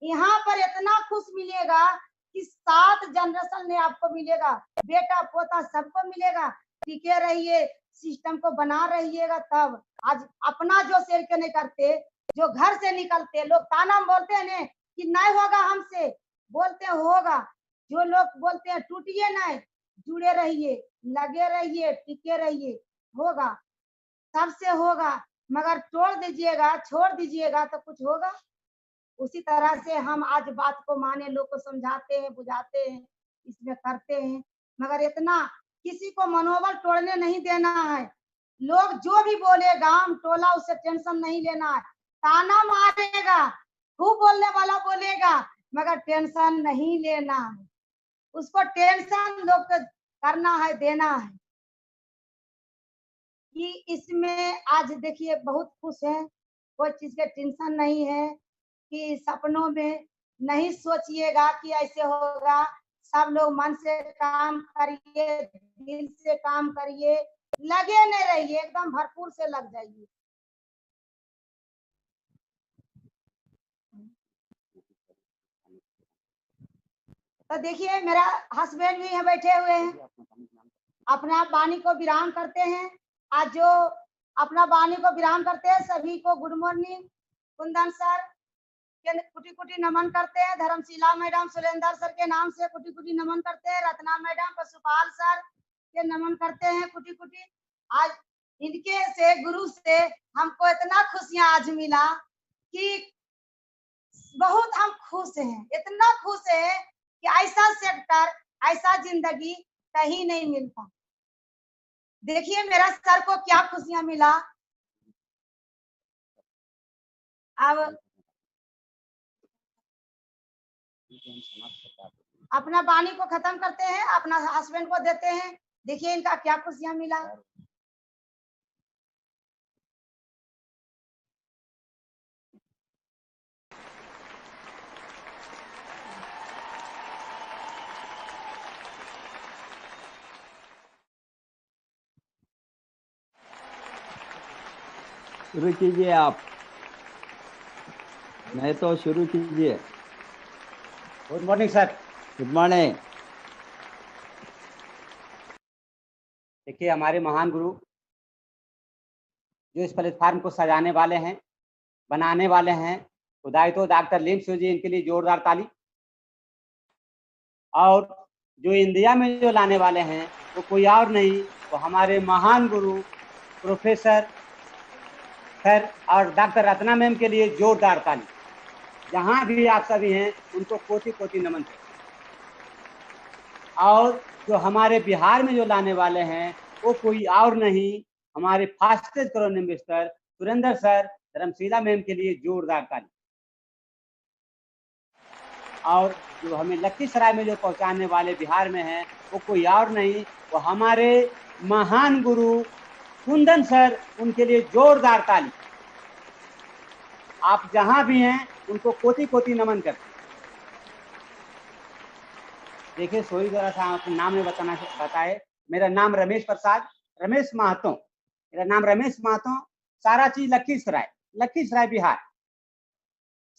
यहाँ पर इतना खुश मिलेगा कि 7 जनरेशन में आपको मिलेगा, बेटा पोता सबको मिलेगा। टिके रहिए, सिस्टम को बना रहिएगा। तब आज अपना जो शेर के नहीं करते, जो घर से निकलते लोग ताना बोलते हैं कि नहीं होगा हमसे, बोलते होगा। जो लोग बोलते हैं टूटिए नहीं, जुड़े रहिए, लगे रहिए, टिके रहिए, होगा, सबसे होगा। मगर तोड़ दीजिएगा, छोड़ दीजिएगा तो कुछ होगा। उसी तरह से हम आज बात को माने, लोग को समझाते हैं, बुझाते हैं, इसमें करते हैं, मगर इतना किसी को मनोबल तोड़ने नहीं देना है। लोग जो भी बोले, गांव टोला, उससे टेंशन नहीं लेना है। ताना मारेगा, खूब बोलने वाला बोलेगा, मगर टेंशन नहीं लेना है। उसको टेंशन लोग को करना है, देना है। कि इसमें आज देखिए बहुत खुश है, कोई चीज के टेंशन नहीं है। कि सपनों में नहीं सोचिएगा कि ऐसे होगा। सब लोग मन से काम करिए, दिल से काम करिए, लगे नहीं रहिए, एकदम भरपूर से लग जाइए। तो देखिए मेरा हस्बैंड भी यहाँ बैठे हुए हैं, अपना वाणी को विराम करते हैं। आज जो अपना वाणी को विराम करते हैं, सभी को गुड मॉर्निंग। कुंदन सर के कुटी कुटी नमन करते हैं, धर्मशिला मैडम, सुरेंद्र सर के नाम से कुटी कुटी नमन करते हैं, रत्ना मैडम, पशुपाल सर के नमन करते हैं कुटी कुटी। आज इनके से, गुरु से हमको इतना खुशियां आज मिला कि बहुत हम खुश हैं, इतना खुश है कि ऐसा सेक्टर, ऐसा जिंदगी कहीं नहीं मिलता। देखिए मेरा सर को क्या खुशियां मिला। अब अपना वाणी को खत्म करते हैं, अपना हस्बैंड को देते हैं। देखिए इनका क्या खुशियां मिला। शुरू कीजिए आप, नहीं तो शुरू कीजिए। Good morning sir. Good morning. देखिए हमारे महान गुरु जो इस प्लेटफार्म को सजाने वाले हैं, बनाने वाले हैं, खुदाई तो डॉक्टर लिम्स जी, इनके लिए जोरदार ताली। और जो इंडिया में जो लाने वाले हैं वो कोई और नहीं, वो हमारे महान गुरु प्रोफेसर सर और डॉक्टर रत्ना मैम के लिए जोरदार ताली। जहाँ भी आप सभी हैं उनको कोटि कोटि नमन है। और जो हमारे बिहार में जो लाने वाले हैं वो कोई और नहीं, हमारे fastest growing investor Surendra sir, Dharamshila ma'am के लिए जोरदार ताली। और जो हमें लखीसराय में जो पहुंचाने वाले बिहार में हैं वो कोई और नहीं, वो हमारे महान गुरु कुंदन सर, उनके लिए जोरदार ताली। आप जहां भी हैं उनको कोटि कोटि नमन करते हैं। देखिए सोई जरा सा अपने नाम में बताए। मेरा नाम रमेश प्रसाद, रमेश महतो, मेरा नाम रमेश महतो। सारा चीज लखीसराय बिहार,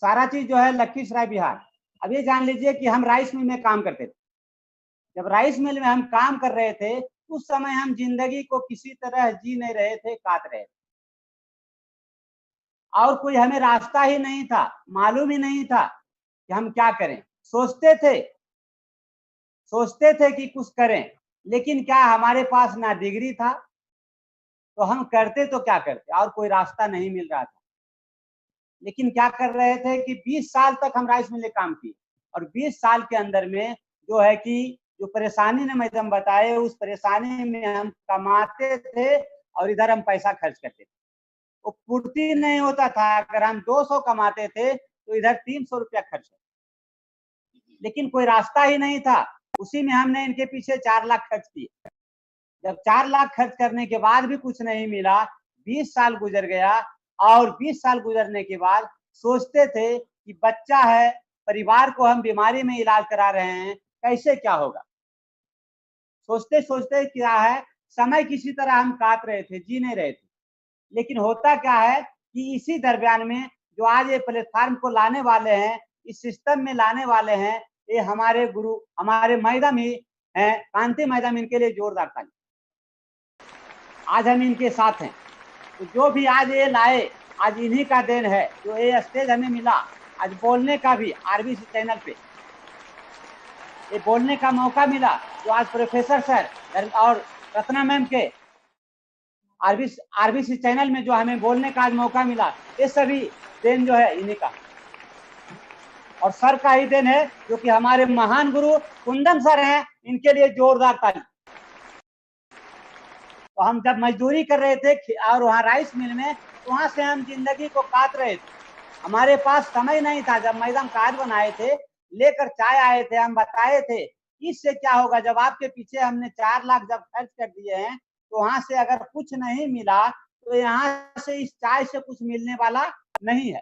सारा चीज जो है लखीसराय बिहार। अब ये जान लीजिए कि हम राइस मिल में काम करते थे। जब राइस मिल में हम काम कर रहे थे उस समय हम जिंदगी को किसी तरह जी नहीं रहे थे, काट रहे थे। और कोई हमें रास्ता ही नहीं था, मालूम ही नहीं था कि हम क्या करें। सोचते थे कि कुछ करें, लेकिन क्या हमारे पास ना डिग्री था, तो हम करते तो क्या करते, और कोई रास्ता नहीं मिल रहा था। लेकिन क्या कर रहे थे कि 20 साल तक हम राइस मिल में काम किए, और 20 साल के अंदर में जो है कि जो परेशानी ने मैडम बताए, उस परेशानी में हम कमाते थे और इधर हम पैसा खर्च करते थे। वो पूर्ति नहीं होता था। अगर हम 200 कमाते थे तो इधर 300 रुपया खर्च, लेकिन कोई रास्ता ही नहीं था। उसी में हमने इनके पीछे 4 लाख खर्च किए। जब 4 लाख खर्च करने के बाद भी कुछ नहीं मिला, 20 साल गुजर गया, और 20 साल गुजरने के बाद सोचते थे कि बच्चा है, परिवार को हम बीमारी में इलाज करा रहे हैं, कैसे क्या होगा। सोचते सोचते क्या है, समय किसी तरह हम काट रहे थे, जी नहीं रहे थे। लेकिन होता क्या है कि इसी दरमियान में जो आज ये प्लेटफार्म को लाने वाले हैं, इस सिस्टम में लाने वाले हैं, ये हमारे गुरु, हमारे मैडम ही हैं, कांति मैडम। इनके लिए जोरदार ताली। आज हम इनके साथ हैं। तो जो भी आज ये लाए, आज इन्हीं का देन है। जो ये स्टेज हमें मिला आज बोलने का भी आरबीसी चैनल पे, ये बोलने का मौका मिला, जो आज प्रोफेसर सर और रत्ना मैम के आरबीसी चैनल में जो हमें बोलने का आज मौका मिला, ये सभी देन जो है इन्हीं का, और सर का ही देन है, जो कि हमारे महान गुरु कुंदन सर हैं। इनके लिए जोरदार ताली। तो हम जब मजदूरी कर रहे थे और वहाँ राइस मिल में, तो वहां से हम जिंदगी को काट रहे थे। हमारे पास समय नहीं था। जब मैडम कार्ड बनाए थे, लेकर चाय आए थे, हम बताए थे इससे क्या होगा। जब आपके पीछे हमने 4 लाख जब खर्च कर दिए हैं, तो वहां से अगर कुछ नहीं मिला, तो यहाँ से इस चाय से कुछ मिलने वाला नहीं है।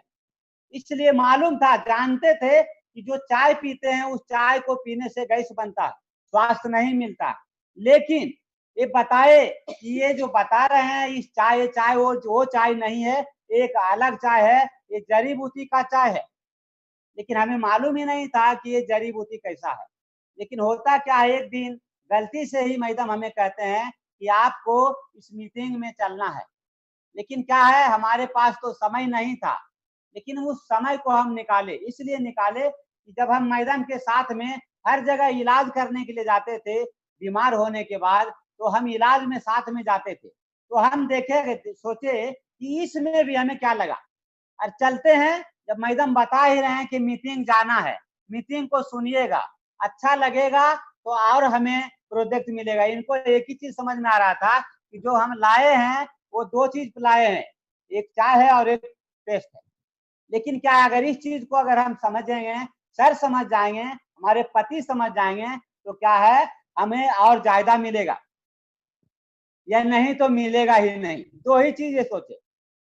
इसलिए मालूम था, जानते थे कि जो चाय पीते हैं, उस चाय को पीने से गैस बनता है, स्वास्थ्य नहीं मिलता। लेकिन ये बताए कि ये जो बता रहे हैं, इस चाय वो चाय नहीं है, एक अलग चाय है, ये जड़ी बूटी का चाय है। लेकिन हमें मालूम ही नहीं था कि ये जड़ी बूटी कैसा है। लेकिन होता क्या है, एक दिन गलती से ही मैडम हमें कहते हैं कि आपको इस मीटिंग में चलना है। लेकिन क्या है, हमारे पास तो समय नहीं था। लेकिन उस समय को हम निकाले, इसलिए निकाले कि जब हम मैडम के साथ में हर जगह इलाज करने के लिए जाते थे, बीमार होने के बाद, तो हम इलाज में साथ में जाते थे। तो हम देखे, सोचे कि इसमें भी हमें क्या लगा, और चलते हैं। जब मैडम बता ही रहे हैं कि मीटिंग जाना है, मीटिंग को सुनिएगा, अच्छा लगेगा तो और हमें प्रोजेक्ट मिलेगा। इनको एक ही चीज समझ में आ रहा था कि जो हम लाए हैं वो 2 चीज लाए हैं, एक चाय है और एक टेस्ट है। लेकिन क्या है, अगर इस चीज को अगर हम समझेंगे, सर समझ जाएंगे, हमारे पति समझ जाएंगे, तो क्या है, हमें और ज्यादा मिलेगा, या नहीं तो मिलेगा ही नहीं। 2 ही चीज ये सोचे।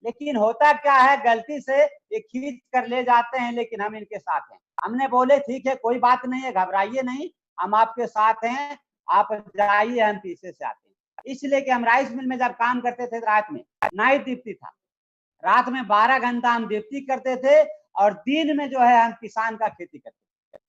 लेकिन होता क्या है, गलती से ये खींच कर ले जाते हैं। लेकिन हम इनके साथ हैं। हमने बोले ठीक है, कोई बात नहीं है, घबराइए नहीं, हम आपके साथ हैं, आप जाइए, हम पीछे से आते हैं। इसलिए कि हम राइस मिल में जब काम करते थे, रात में नाइट ड्यूटी था, रात में 12 घंटा हम ड्यूटी करते थे, और दिन में जो है हम किसान का खेती करते थे।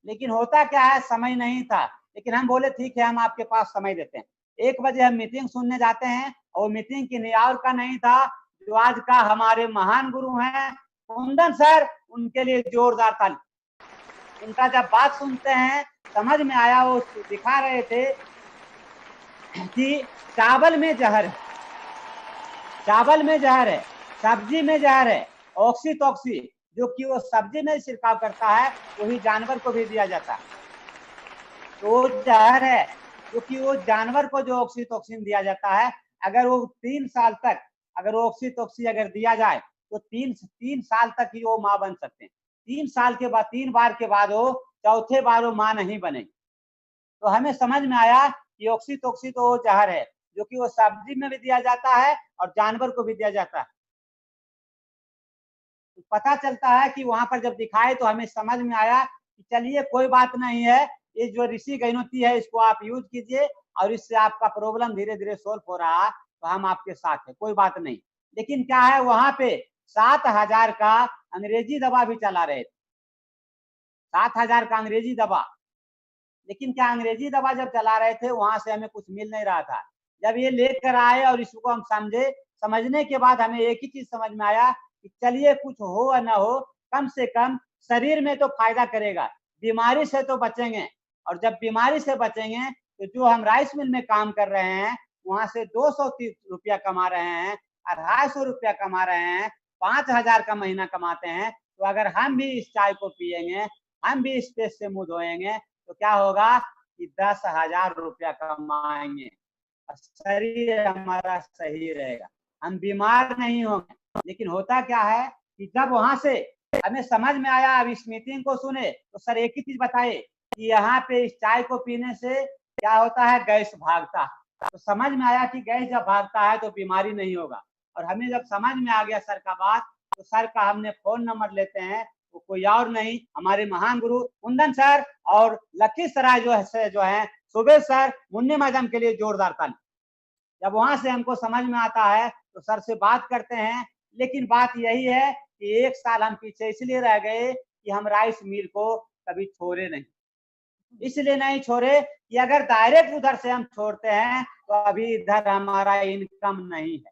लेकिन होता क्या है, समय नहीं था। लेकिन हम बोले ठीक है, हम आपके पास समय देते हैं। 1 बजे हम मीटिंग सुनने जाते हैं, और मीटिंग की न्यूयॉर्क का नहीं था, जो आज का हमारे महान गुरु हैं कुंदन सर, उनके लिए जोरदार ताली। उनका जब बात सुनते हैं, समझ में आया। वो दिखा रहे थे कि चावल में जहर है, चावल में जहर है, सब्जी में जहर है, ऑक्सीटॉक्सी, जो कि वो सब्जी में छिड़काव करता है, वही जानवर को भी दिया जाता है। तो वो जहर है, जो कि वो जानवर को जो ऑक्सीटॉक्सिन दिया जाता है, अगर वो 3 साल तक अगर वो ऑक्सीटॉक्सिन अगर दिया जाए, तो 3 साल तक ही वो माँ बन सकते हैं। 3 साल के बाद, 3 बार के बाद वो चौथे बार वो माँ नहीं बनेगी। तो हमें समझ में आया कि ऑक्सीटॉक्सिन तो वो जहर है, जो कि वो सब्जी में भी दिया जाता है और जानवर को भी दिया जाता है। तो पता चलता है कि वहां पर जब दिखाए, तो हमें समझ में आया कि चलिए कोई बात नहीं है, ये जो ऋषि गैनोती है, इसको आप यूज कीजिए, और इससे आपका प्रॉब्लम धीरे धीरे सोल्व हो रहा, तो हम आपके साथ हैं, कोई बात नहीं। लेकिन क्या है, वहां पे 7,000 का अंग्रेजी दवा भी चला रहे थे, 7,000 का अंग्रेजी दवा। लेकिन क्या, अंग्रेजी दवा जब चला रहे थे, वहां से हमें कुछ मिल नहीं रहा था। जब ये लेकर आए और इसको हम समझे, समझने के बाद हमें एक ही चीज समझ में आया कि चलिए कुछ हो या ना हो, कम से कम शरीर में तो फायदा करेगा, बीमारी से तो बचेंगे। और जब बीमारी से बचेंगे, तो जो हम राइस मिल में काम कर रहे हैं, वहां से 230 रुपया कमा रहे हैं, 250 रुपया कमा रहे हैं, 5,000 का महीना कमाते हैं। तो अगर हम भी इस चाय को पियेंगे, हम भी इस पेस्ट से मुंह धोएंगे, तो क्या होगा कि 10,000 रुपया कमाएंगे, और शरीर हमारा सही रहेगा, हम बीमार नहीं होंगे। लेकिन होता क्या है कि जब वहां से हमें समझ में आया, अब इस मीटिंग को सुने, तो सर एक ही चीज बताए कि यहाँ पे इस चाय को पीने से क्या होता है, गैस भागता है। तो समझ में आया कि गैस जब भागता है, तो बीमारी नहीं होगा। और हमें जब समझ में आ गया सर का बात, तो सर का हमने फोन नंबर लेते हैं, वो कोई और नहीं, हमारे महान गुरु कुंदन सर और लखीसराय जो है सुबेश सर, मुन्ने मैडम के लिए जोरदार ताली। जब वहां से हमको समझ में आता है तो सर से बात करते हैं, लेकिन बात यही है कि 1 साल हम पीछे इसलिए रह गए कि हम राइस मिल को कभी छोड़े नहीं। इसलिए नहीं छोड़े कि अगर डायरेक्ट उधर से हम छोड़ते हैं तो अभी इधर हमारा इनकम नहीं है,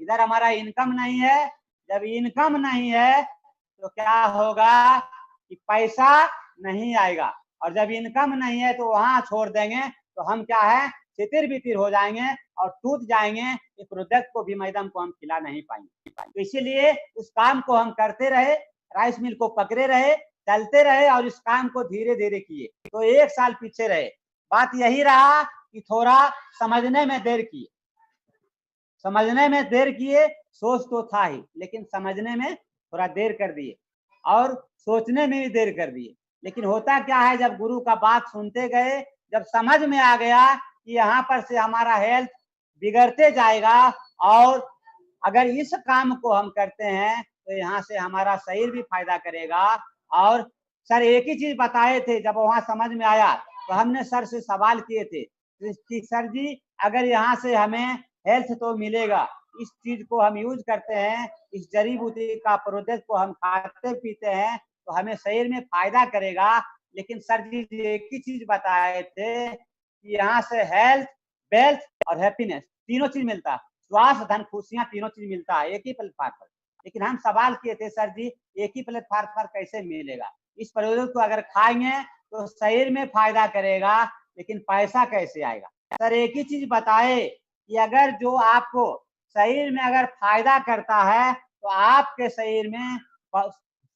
इधर हमारा इनकम नहीं है। जब इनकम नहीं है तो क्या होगा कि पैसा नहीं आएगा, और जब इनकम नहीं है तो वहां छोड़ देंगे तो हम क्या है, तितिर बितिर हो जाएंगे और टूट जाएंगे। ये प्रोडक्ट को भी मैडम को हम खिला नहीं पाएंगे। तो इसीलिए उस काम को हम करते रहे, राइस मिल को पकड़े रहे, चलते रहे और इस काम को धीरे धीरे किए। तो 1 साल पीछे रहे। बात यही रहा कि थोड़ा समझने में देर किए, समझने में देर किए। सोच तो था ही, लेकिन समझने में थोड़ा देर कर दिए और सोचने में भी देर कर दिए। लेकिन होता क्या है, जब गुरु का बात सुनते गए, जब समझ में आ गया कि यहाँ पर से हमारा हेल्थ बिगड़ते जाएगा और अगर इस काम को हम करते हैं तो यहाँ से हमारा शरीर भी फायदा करेगा। और सर एक ही चीज बताए थे, जब वहां समझ में आया तो हमने सर से सवाल किए थे कि सर जी अगर यहाँ से हमें हेल्थ तो मिलेगा, इस चीज को हम यूज करते हैं, इस जड़ी बूटी का प्रोडक्ट को हम खाते पीते हैं तो हमें शरीर में फायदा करेगा। लेकिन सर जी एक ही चीज बताए थे कि यहाँ से हेल्थ, वेल्थ और हैप्पीनेस तीनों चीज मिलता है, स्वास्थ्य, धन, खुशियां तीनों चीज मिलता है एक ही प्लेटफॉर्म पर। लेकिन हम सवाल किए थे सर जी एक ही प्लेटफॉर्म पर कैसे मिलेगा, इस प्रोडक्ट को अगर खाएंगे तो शरीर में फायदा करेगा लेकिन पैसा कैसे आएगा। सर एक ही चीज बताए कि अगर जो आपको शरीर में अगर फायदा करता है तो आपके शरीर में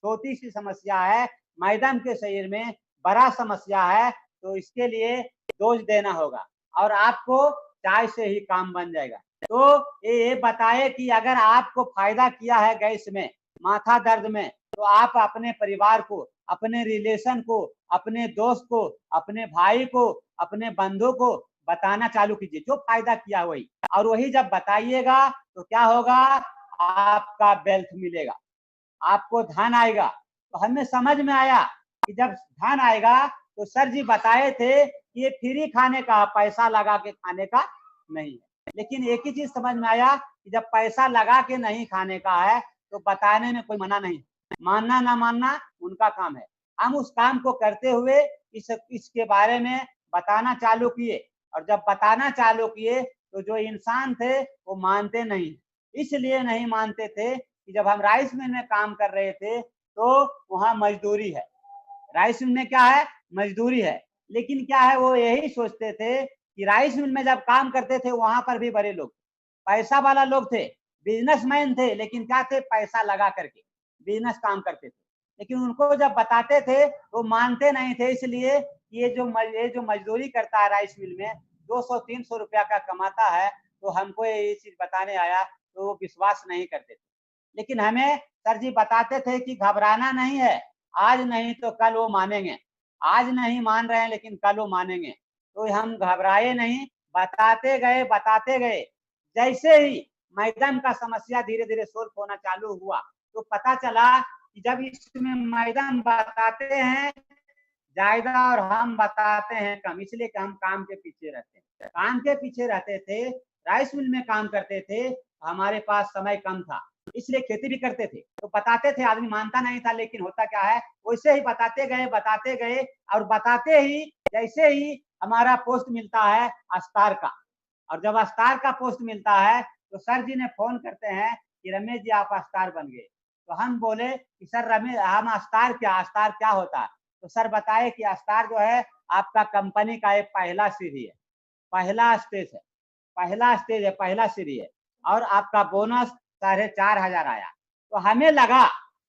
छोटी सी समस्या है, मैडम के शरीर में बड़ा समस्या है, तो इसके लिए डोज देना होगा और आपको चाय से ही काम बन जाएगा। तो ये बताए कि अगर आपको फायदा किया है गैस में, माथा दर्द में, तो आप अपने परिवार को, अपने रिलेशन को, अपने दोस्त को, अपने भाई को, अपने बंधु को बताना चालू कीजिए जो फायदा किया वही। और वही जब बताइएगा तो क्या होगा, आपका वेल्थ मिलेगा, आपको धन आएगा। तो हमें समझ में आया कि जब धन आएगा तो सर जी बताए थे कि ये फ्री खाने का, पैसा लगा के खाने का नहीं है। लेकिन एक ही चीज समझ में आया कि जब पैसा लगा के नहीं खाने का है तो बताने में कोई मना नहीं, मानना ना मानना उनका काम है। हम उस काम को करते हुए इसके बारे में बताना चालू किए, और जब बताना चालू किए तो जो इंसान थे वो मानते नहीं। इसलिए नहीं मानते थे कि जब हम राइस मिल में काम कर रहे थे तो वहां मजदूरी है, राइस मिल में क्या है, मजदूरी है। लेकिन क्या है, वो यही सोचते थे कि राइस मिल में जब काम करते थे वहां पर भी बड़े लोग, पैसा वाला लोग थे, बिजनेसमैन थे, लेकिन क्या थे, पैसा लगा करके बिजनेस काम करते थे। लेकिन उनको जब बताते थे तो मानते नहीं थे। इसलिए ये जो मजदूरी करता है राइस मिल में 200-300 रुपया का कमाता है, तो हमको ये चीज बताने आया तो वो विश्वास नहीं करते थे। लेकिन हमें सर जी बताते थे कि घबराना नहीं है, आज नहीं तो कल वो मानेंगे, आज नहीं मान रहे हैं लेकिन कल वो मानेंगे। तो हम घबराए नहीं, बताते गए। जैसे ही मैडम का समस्या धीरे धीरे सोल्व होना चालू हुआ तो पता चला कि जब इसमें मैडम बताते हैं ज्यादा और हम बताते हैं कम, इसलिए कि हम काम के पीछे रहते हैं, काम के पीछे रहते थे, राइस मिल में काम करते थे, हमारे पास समय कम था, इसलिए खेती भी करते थे। तो बताते थे, आदमी मानता नहीं था, लेकिन होता क्या है, वैसे ही बताते गए और बताते ही जैसे ही हमारा पोस्ट मिलता है अस्तार का, और जब अस्तार का पोस्ट मिलता है तो सर जी ने फोन करते हैं कि रमेश जी आप अस्तार बन गए। तो हम बोले कि सर रमेश हम अस्तार क्या होता है। तो सर बताए कि अस्तार जो है आपका कंपनी का एक पहला सीढ़ी है, पहला स्टेज है, पहला सीढ़ी है, और आपका बोनस 4,500 आया। तो हमें लगा,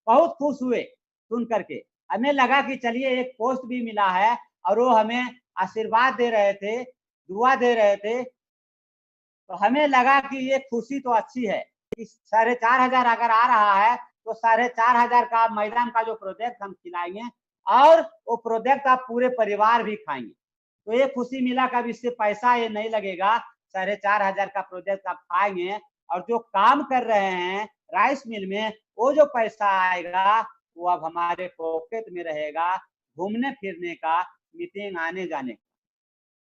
बहुत खुश हुए सुन करके, हमें लगा कि चलिए एक पोस्ट भी मिला है और वो हमें आशीर्वाद दे रहे थे, दुआ दे रहे थे। तो हमें लगा कि ये खुशी तो अच्छी है कि 4,500 अगर आ रहा है तो 4,500 का मैडम का जो प्रोजेक्ट हम खिलाएंगे और वो प्रोजेक्ट आप पूरे परिवार भी खाएंगे। तो ये खुशी मिला, कभी इससे पैसा ये नहीं लगेगा, 4,500 का प्रोजेक्ट आप खाएंगे और जो काम कर रहे हैं राइस मिल में वो जो पैसा आएगा वो अब हमारे पॉकेट में रहेगा, घूमने फिरने का, मीटिंग आने जाने का।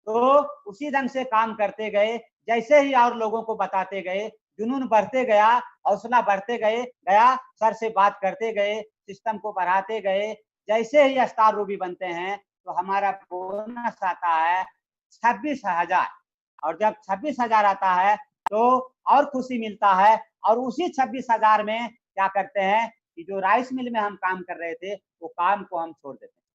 तो उसी ढंग से काम करते गए, जैसे ही और लोगों को बताते गए, जुनून बढ़ते गया, हौसला बढ़ते गया, सर से बात करते गए, सिस्टम को बढ़ाते गए। जैसे ही स्टार रूबी बनते हैं तो हमारा बोनस आता है 26,000, और जब 26,000 आता है तो और खुशी मिलता है। और उसी 26,000 में क्या करते हैं कि जो राइस मिल में हम काम कर रहे थे वो काम को हम छोड़ देते हैं,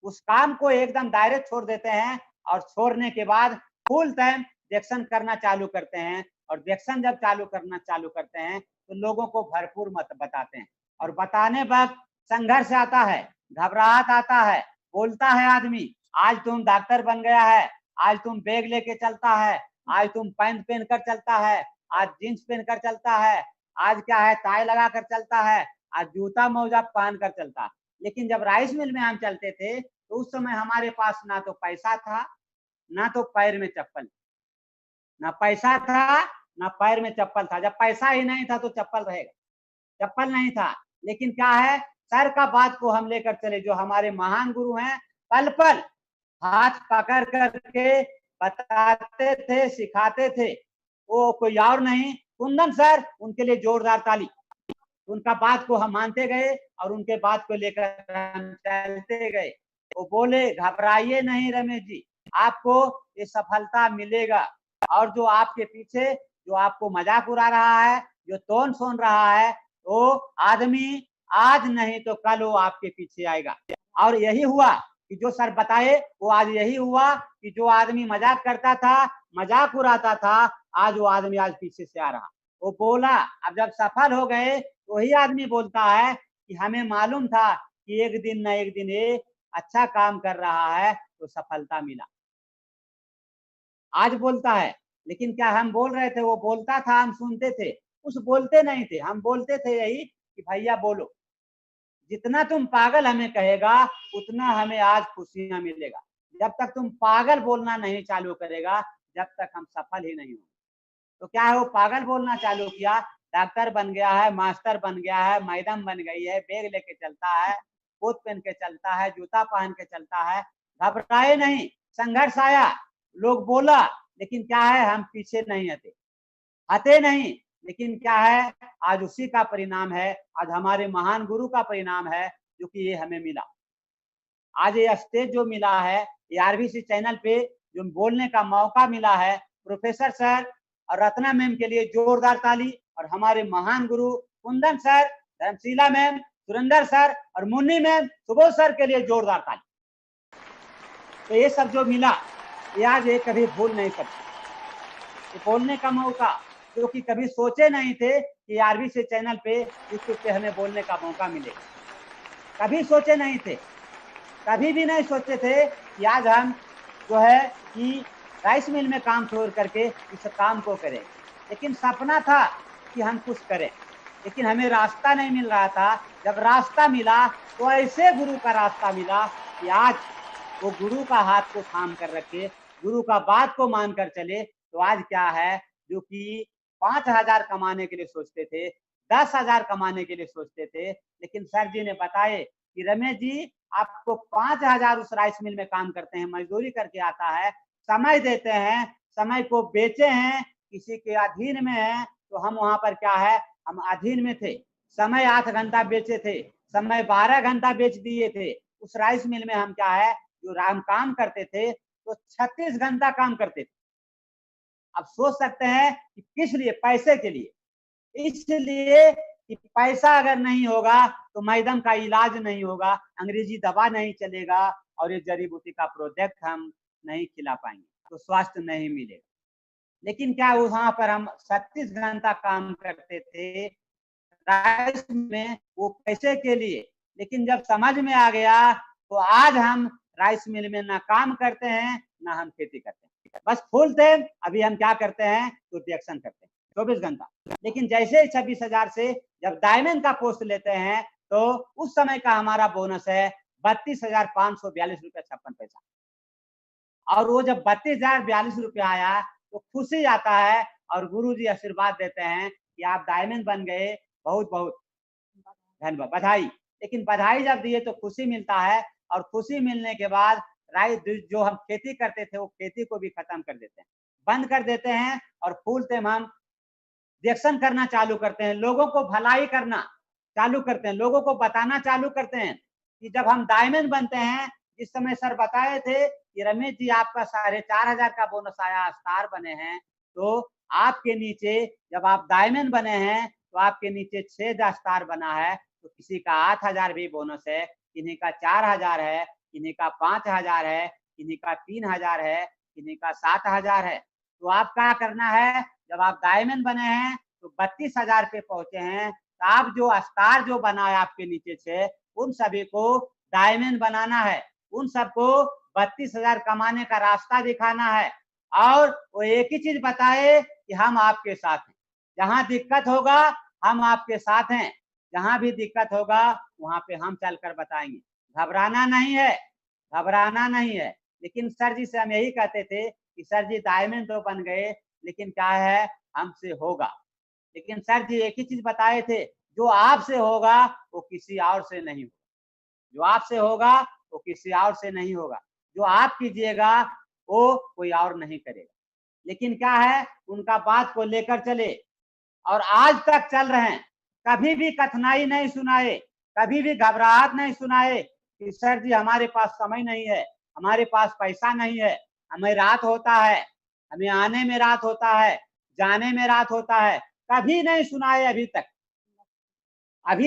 उस काम को एकदम डायरेक्ट छोड़ देते हैं। और छोड़ने के बाद फुल टाइम डिएक्शन करना चालू करते हैं। और डिएक्शन जब करना चालू करते हैं तो लोगों को भरपूर मत बताते हैं। और बताने वक्त संघर्ष आता है, घबराहट आता है, बोलता है आदमी, आज तुम डॉक्टर बन गया है, आज तुम बैग लेके चलता है, आज तुम पैंट पहन कर चलता है, आज जींस पहन कर चलता है, आज क्या है टाई लगा कर चलता है, आज जूता मोजा पहन कर चलता है। लेकिन जब राइस मिल में हम चलते थे तो उस समय हमारे पास ना तो पैसा था, ना तो पैर में चप्पल, ना पैसा था ना पैर में चप्पल था। जब पैसा ही नहीं था तो चप्पल रहेगा, चप्पल नहीं था। लेकिन क्या है, सर का बात को हम लेकर चले, जो हमारे महान गुरु हैं, पल पल हाथ पकड़ करके बताते थे, सिखाते थे। वो कोई और नहीं, कुंदन सर, उनके लिए जोरदार ताली। उनका बात को हम मानते गए और उनके बात को लेकर हम चलते गए। वो बोले, घबराइए नहीं रमेश जी, आपको ये सफलता मिलेगा। और जो आपके पीछे जो आपको मजाक उड़ा रहा है, जो तोन सोन रहा है, वो आदमी आज नहीं तो कल वो आपके पीछे आएगा। और यही हुआ कि जो सर बताए वो आज यही हुआ कि जो आदमी मजाक करता था, मजाक उड़ाता था, आज वो आदमी आज पीछे से आ रहा। वो बोला, अब जब सफल हो गए तो वही आदमी बोलता है कि हमें मालूम था कि एक दिन न एक दिन ये अच्छा काम कर रहा है तो सफलता मिला। आज बोलता है, लेकिन क्या हम बोल रहे थे, वो बोलता था, हम सुनते थे, उस बोलते नहीं थे, हम बोलते थे यही कि भैया बोलो, जितना तुम पागल हमें कहेगा उतना हमें आज खुशियां मिलेगा। जब तक तुम पागल बोलना नहीं चालू करेगा, जब तक हम सफल ही नहीं होंगे। तो क्या है, वो पागल बोलना चालू किया, डॉक्टर बन गया है, मास्टर बन गया है, मैडम बन गई है, बैग लेके चलता है, कोट पहन के चलता है, जूता पहन के चलता है। घबराए नहीं, संघर्ष आया, लोग बोला, लेकिन क्या है, हम पीछे नहीं हटे नहीं। लेकिन क्या है, आज उसी का परिणाम है, आज हमारे महान गुरु का परिणाम है जो कि ये हमें मिला। आज ये स्टेज जो मिला है, ये आरबीसी चैनल पे जो बोलने का मौका मिला है, प्रोफेसर सर और रत्ना मैम के लिए जोरदार ताली। और हमारे महान गुरु Kundan sir, Dharmshila ma'am, Surendra sir और मुन्नी मैम, सुबोध सर के लिए जोरदार ताली। तो ये सब जो मिला, ये आज ये कभी भूल नहीं सकते। ये बोलने का मौका जो कि कभी सोचे नहीं थे कि आरबीसी चैनल पे यूट्यूब पे हमें बोलने का मौका मिलेगा, कभी सोचे नहीं थे, कभी भी नहीं सोचे थे कि आज हम जो है कि राइस मिल में काम छोड़ करके इस काम को करें। लेकिन सपना था कि हम कुछ करें, लेकिन हमें रास्ता नहीं मिल रहा था। जब रास्ता मिला तो ऐसे गुरु का रास्ता मिला कि आज वो गुरु का हाथ को थाम कर रखे, गुरु का बात को मान कर चले। तो आज क्या है, जो कि 5,000 कमाने के लिए सोचते थे, 10,000 कमाने के लिए सोचते थे, लेकिन सर जी ने बताए कि रमेश जी, आपको 5,000 उस राइस मिल में काम करते हैं, मजदूरी करके आता है, समय देते हैं, समय को बेचे हैं, किसी के अधीन में है। तो हम वहां पर क्या है, हम अधीन में थे, समय 8 घंटा बेचे थे, समय 12 घंटा बेच दिए थे। उस राइस मिल में हम क्या है, जो हम काम करते थे तो 36 घंटा काम करते थे। अब सोच सकते हैं कि किस लिए, पैसे के लिए। इसलिए कि पैसा अगर नहीं होगा तो मैडम का इलाज नहीं होगा, अंग्रेजी दवा नहीं चलेगा, और ये जड़ी बूटी का प्रोजेक्ट हम नहीं खिला पाएंगे, तो स्वास्थ्य नहीं मिलेगा। लेकिन क्या वहां पर हम 36 घंटा काम करते थे राइस में, वो पैसे के लिए। लेकिन जब समझ में आ गया तो आज हम राइस मिल में ना काम करते हैं ना हम खेती करते हैं, बस फुल टाइम अभी हम क्या करते हैं, तो डिएक्शन करते हैं 24 घंटा। लेकिन जैसे 26,000 से जब डायमंड का पोस्ट लेते हैं तो उस समय का हमारा बोनस है 32,542 रुपया 56 पैसा। और वो जब 32,042 रुपया आया तो खुशी आता है, और गुरुजी आशीर्वाद देते हैं कि आप डायमंड बन गए, बहुत बहुत धन्यवाद, बधाई। लेकिन बधाई जब दिए तो खुशी मिलता है, और खुशी मिलने के बाद जो हम खेती करते थे वो खेती को भी खत्म कर देते हैं, बंद कर देते हैं, और फुल टाइम हम रिएक्शन करना चालू करते हैं, लोगों को भलाई करना चालू करते हैं, लोगों को बताना चालू करते हैं कि जब हम डायमंड बनते हैं, जिस समय सर बताए थे कि रमेश जी आपका 4,500 का बोनस आया, स्टार बने हैं, तो आपके नीचे जब आप डायमंड बने हैं तो आपके नीचे 6 स्टार बना है, तो किसी का 8,000 भी बोनस है, किन्हीं का 4,000 है, किन्हीं का 5,000 है, किन्हीं का 3,000 है, किन्हीं का 7,000 है। तो आप क्या करना है, जब आप डायमंड बने हैं तो 32,000 पे पहुंचे हैं, तो आप जो स्टार जो बना है आपके नीचे से, उन सभी को डायमंड बनाना है, उन सबको 32,000 कमाने का रास्ता दिखाना है, और वो एक ही चीज बताए कि हम आपके साथ हैं, जहां दिक्कत होगा हम आपके साथ हैं, जहां भी दिक्कत होगा वहां पे हम चलकर बताएंगे, घबराना नहीं है, घबराना नहीं है। लेकिन सर जी से हम यही कहते थे कि सर जी डायमंड तो बन गए, लेकिन क्या है हमसे होगा, लेकिन सर जी एक ही चीज बताए थे, जो आपसे होगा वो किसी और से नहीं होगा, जो आपसे होगा वो किसी और से नहीं होगा, जो आप कीजिएगा वो कोई और नहीं करेगा। लेकिन क्या है, उनका बात को लेकर चले और आज तक चल रहे हैं, कभी भी कठिनाई नहीं सुनाए, कभी भी घबराहट नहीं सुनाए कि सर जी हमारे पास समय नहीं है, हमारे पास पैसा नहीं है, हमें रात होता है, हमें आने में रात होता है, जाने में रात होता है, कभी नहीं सुनाए अभी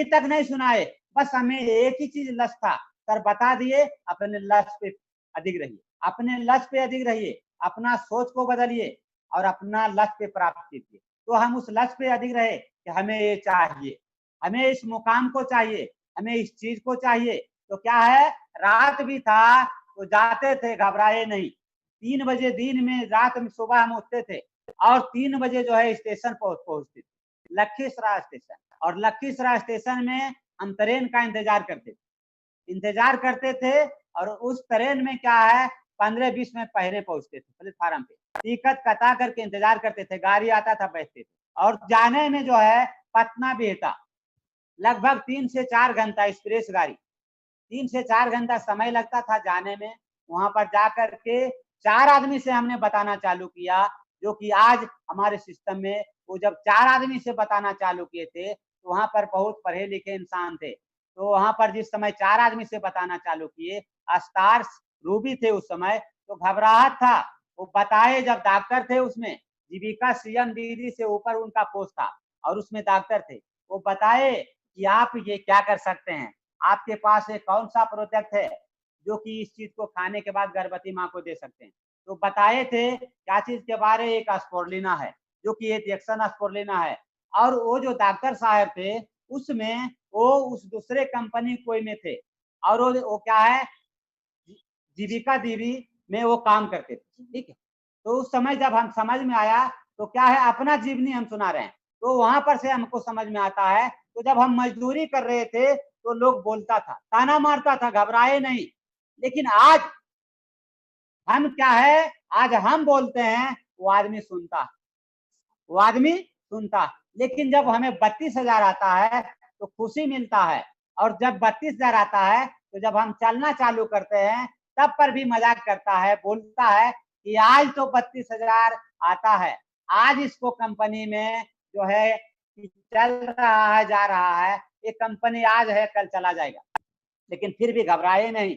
तक नहीं सुनाए। बस हमें एक ही चीज लक्ष्य था, सर बता दिए, अपने लक्ष्य पे अधिक रहिए, अपने लक्ष्य पे अधिक रहिए, अपना सोच को बदलिए और अपना लक्ष्य पे प्राप्त कीजिए। तो हम उस लक्ष्य पे अधिक रहे कि हमें ये चाहिए, हमें इस मुकाम को चाहिए, हमें इस चीज को चाहिए। तो क्या है, रात भी था तो जाते थे, घबराए नहीं। 3 बजे दिन में, रात में, सुबह हम उठते थे और 3 बजे जो है स्टेशन पहुंचते थे, लखीसराय स्टेशन। और लखीसराय स्टेशन में हम ट्रेन का इंतजार करते थे, और उस ट्रेन में क्या है 15-20 मिनट पहले पहुंचते थे प्लेटफार्म पे, टिकट कटा करके इंतजार करते थे, गाड़ी आता था बैठते थे। और जाने में जो है पटना बिहटा लगभग 3 से 4 घंटा एक्सप्रेस गाड़ी, 3 से 4 घंटा समय लगता था जाने में। वहां पर जाकर के 4 आदमी से हमने बताना चालू किया, जो कि आज हमारे सिस्टम में, वो जब 4 आदमी से बताना चालू किए थे तो वहां पर बहुत पढ़े लिखे इंसान थे, तो वहां पर जिस समय 4 आदमी से बताना चालू किए, स्टार्स रूबी थे उस समय, तो घबराहट था। वो बताए, जब डॉक्टर थे उसमें, जीविका सीएम दीदी से ऊपर उनका पोस्ट था और उसमें डॉक्टर थे, वो बताए कि आप ये क्या कर सकते हैं, आपके पास एक कौन सा प्रोडक्ट है जो कि इस चीज को खाने के बाद गर्भवती माँ को दे सकते हैं। तो बताए थे क्या चीज के बारे, एक स्पोरुलिना है, जो कि एक इंजेक्शन स्पोरुलिना है। और वो जो डॉक्टर साहब थे उसमें, वो उस दूसरे कंपनी कोई में थे, और वो क्या है, जीविका दीदी में वो काम करते थे, ठीक है। तो उस समय जब हम समझ में आया, तो क्या है, अपना जीवनी हम सुना रहे हैं, तो वहां पर से हमको समझ में आता है। तो जब हम मजदूरी कर रहे थे तो लोग बोलता था, ताना मारता था, घबराए नहीं। लेकिन आज हम क्या है, आज हम बोलते हैं, वो आदमी सुनता, वो आदमी सुनता। लेकिन जब हमें 32,000 आता है तो खुशी मिलता है, और जब 32,000 आता है तो जब हम चलना चालू करते हैं तब पर भी मजाक करता है, बोलता है कि आज तो 32,000 आता है, आज इसको कंपनी में जो है चल रहा है, जा रहा है, ये कंपनी आज है कल चला जाएगा। लेकिन फिर भी घबराए नहीं,